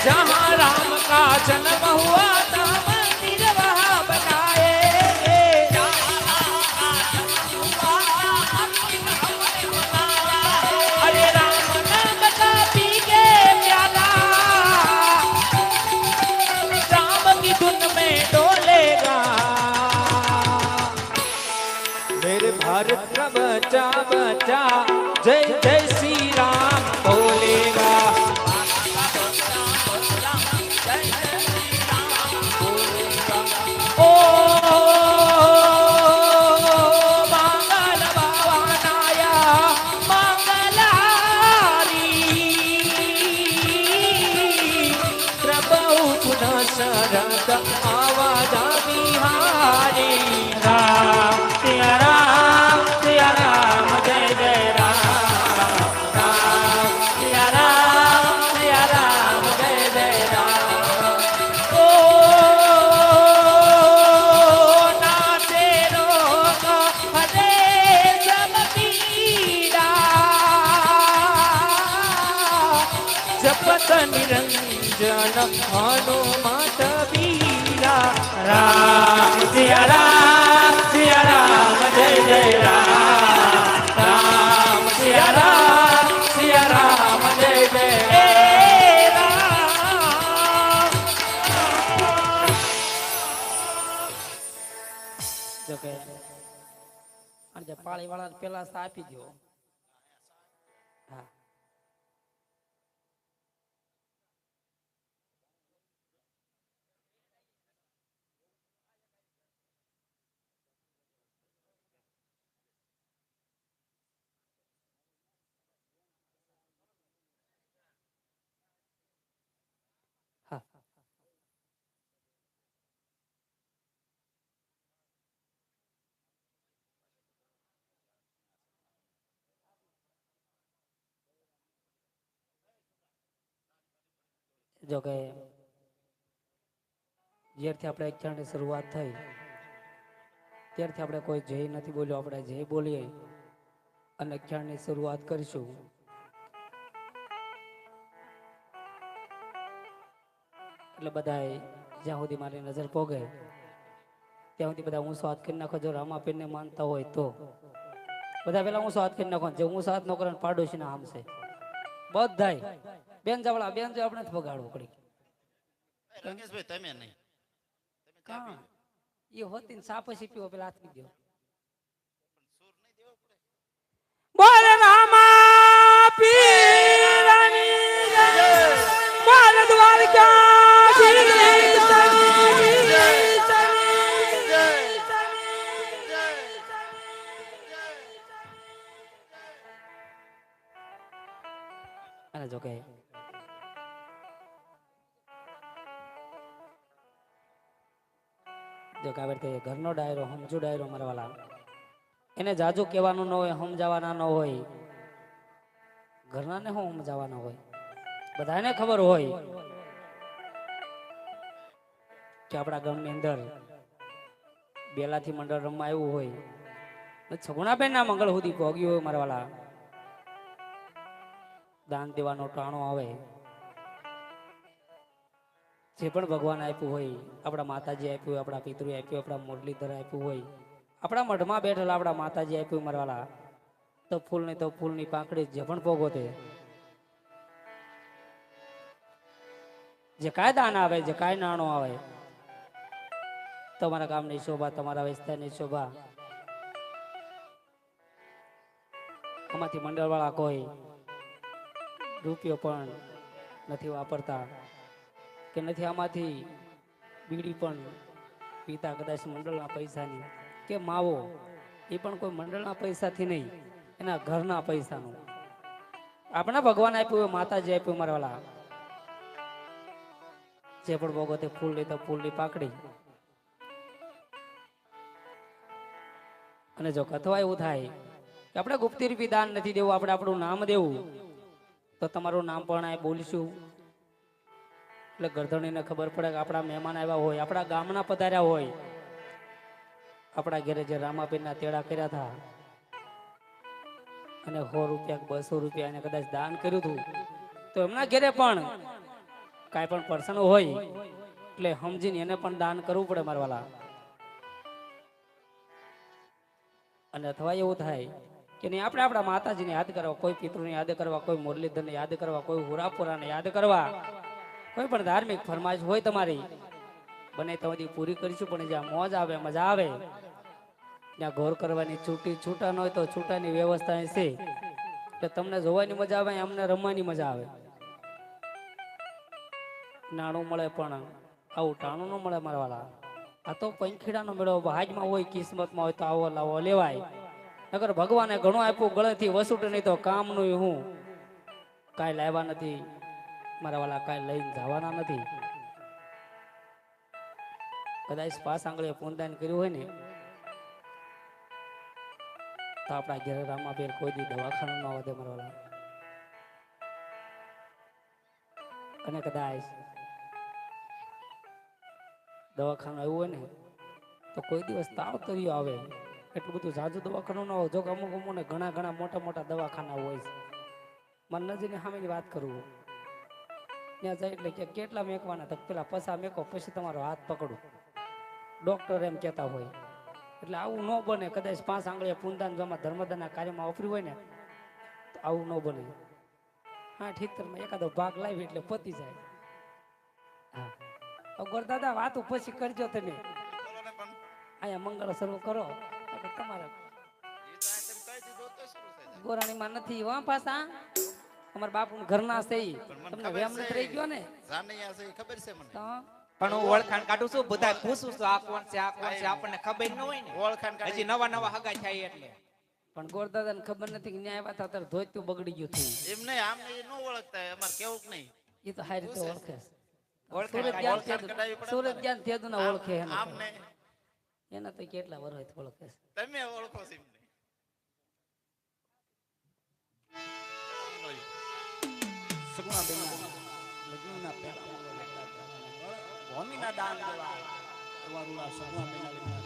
जहाँ राम का जन्म हुआ था मंदिर वहाँ बनाएंगे अरे राम नाम का पी के प्याला राम की धुन में डोलेगा मेरे भारत का बच्चा बच्चा जय जय श्री राम बोलेगा ओ मंगल भवनाया मंगलारी प्रभु पुनः शरद आवाज बिहारी राम जय जय राम હનુમત બીરા રામ સિયા રામ જય જય રામ રામ સિયા રામ જય જય જો કે અને જે પાળી વાળા પેલા આપી દો. હા જો કે જ્યારથી આપણે અક્ષરની શરૂઆત થઈ ત્યારથી આપણે કોઈ જય નથી બોલ્યો. આપણે જય બોલીએ અને અક્ષરની શરૂઆત કરીશું. એટલે બધાએ જ્યાં સુધી મારી નજર પોગે ત્યાં સુધી બધા ઊંચો હાથ કરી નાખો. જો રામાપીરને માનતા હોય તો બધા પેલા ઊંચો હાથ કરી નાખો. જે ઊંચો હાથ ન કરે પાડોશીના આમ છે બધાય. બેન જાવડા બેન જો આપણે પગાડવું પડી. રમેશભાઈ તમે નહીં કા એ હોતી ને સાપ પછી પીવો પેલા હાથ દો. બોલ રામા પીરની જય બોલ અને જો કે જો કે આવે ઘરનો ડાયરો સમજુ ડાયરો મારવાલા એને જાજુ કહેવાનું ન હોય, સમજાવવાના ન હોય. ઘરનાને શું સમજાવવાના હોય? બધાને ખબર હોય કે આપણા ગામની અંદર બેલાથી મંડળ રમવા આવ્યું હોય, છગુણાબેન ના મંગળ સુધી પહોંચ્યું હોય મારવાલા. દાન દેવાનો ટાણો આવે, જે પણ ભગવાન આપ્યું હોય, આપણા માતાજી આપ્યું હોય, આપણા પિતૃ આપ્યું, આપણા મુરલીધર આપ્યું હોય, આપણા મઢમાં બેઠેલા આપણા માતાજી આપ્યું મારવાલા. તો ફૂલની પાંખડી જે પણ ભોગવો તે જે કાંઈ દાન આવે, જે કાંઈ નાણું આવે, તમારા ગામની શોભા, તમારા વિસ્તારની શોભા, આમાંથી મંડળ વાળા કોઈ રૂપિયો પણ નથી વાપરતા કે નથી આમાંથી બીડી પણ પીતા, કદાચ મંડળના પૈસાની કે માવો એ પણ કોઈ મંડળના પૈસાથી નહીં, એના ઘરના પૈસાનું. આપણા ભગવાન આપ્યું હોય, માતાજી આપ્યું મારવાલા. જે પણ ભોગો તે ફૂલ લીધો, ફૂલની પાકડી. અને જો કથવા એવું થાય કે આપણે ગુપ્તી રૂપી દાન નથી દેવું, આપણે આપણું નામ દેવું, તો તમારું નામ પણ આ બોલીશું. એટલે ગરધણીને ખબર પડે કે આપણા મહેમાન આવ્યા હોય, આપણા ગામના પધાર્યા હોય, આપણા ઘરે જે રામાપીરના તેડા કર્યા હતા અને 100 રૂપિયા 200 રૂપિયા એને કદાચ દાન કર્યું હતું, તો એમના ઘરે પણ કાંઈ પણ પર્સન હોય એટલે સમજીને એને પણ દાન કરવું પડે મારવાલા. અને અથવા એવું થાય કે નહીં, આપણે આપણા માતાજીને યાદ કરવા, કોઈ પિતૃને યાદ કરવા, કોઈ મુરલીધરને યાદ કરવા, કોઈ હુરાપુરાને યાદ કરવા, કોઈ પણ ધાર્મિક ફરમાઈશ હોય તમારી, બને તો બધી પૂરી કરીશું. પણ જ્યાં મોજ આવે, મજા આવે, ત્યાં ગોર કરવાની છૂટા ન હોય તો છૂટાની વ્યવસ્થા છે. એટલે તમને જોવાની મજા આવે, અમને રમવાની મજા આવે. નાણું મળે પણ આવું ટાણું ન મળે મારવાલા. આ તો પંખીડાનો મેળો ભાગમાં હોય, કિસ્મતમાં હોય તો આવો લાવો લેવાય. નગર ભગવાને ઘણું આપ્યું, ગળેથી વસૂટ નહીં તો કામનું હું કાંઈ લાવ્યા નથી મારાવાલા, કાંઈ લઈને જવાના નથી. કદાચ 5 આંગળીએ પૂંદાન કર્યું હોય ને તો આપણા ઘેર રામાપીર કોઈ દી દવાખાનું ન વધે મારવાલા. અને કદાચ દવાખાનું આવ્યું હોય ને તો કોઈ દિવસ તાવ તર્યો આવે, એટલું બધું જાજુ દવાખાનું ન હોય. જો કે અમુક અમુક ને ઘણા મોટા દવાખાના હોય છે. મને નજીકની સામેની વાત કરું, ત્યાં જાય એટલે કે કેટલા મેકવાના તો પેલા પસા મેકો પછી તમારો હાથ પકડું, ડોક્ટર એમ કહેતા હોય. એટલે આવું ન બને. કદાચ 5 આંગળીએ પૂંદાન જમા ધર્મદાના કાર્યમાં વાપર્યું હોય ને તો આવું ન બને. 78 એકાદો ભાગ લાવી એટલે પતી જાય. હા અગર દાદા વાતો પછી કરજો તમે. અહીંયા મંગળ શરૂ કરો એટલે તમારે ગોરાણીમાં નથી હો પાછા. અમારા બાપુ ઘરના છે ઈ. તમને વેમ નથી રહી ગયો ને? જાનૈયા છે એ ખબર છે મને. તો પણ હું ઓળખાણ કાઢું છું, બધા પૂછું છું આ કોણ છે, આ કોણ છે, આપણને ખબર ન હોય ને. ઓળખાણ કાઢી. હજી નવા હગા થાય એટલે. પણ ગોરદાદાને ખબર નથી કે ન્યાય આવ્યા હતા ત્યારે ધોત્યું બગડી ગયું થયું. એમ નહીં, આમ નહીં, ન ઓળખતા અમારે કેવું જ નહીં. એ તો સારી રીતે ઓળખે છે. ઓળખાણ સુરત જ્ઞાન ઓળખાણ કઢાવી પડે સુરત જ્ઞાન થયું ના ઓળખે એને આમ તો. નહીં, એના તો કેટલા વર્ષ ઓળખે છે. તમે ઓળખો છો એમ નહીં. સગુણાબેનના લગ્નના પહેલા ભૂમિના દાન દેવા એવા રૂડા સગુણાબેનના લગ્ન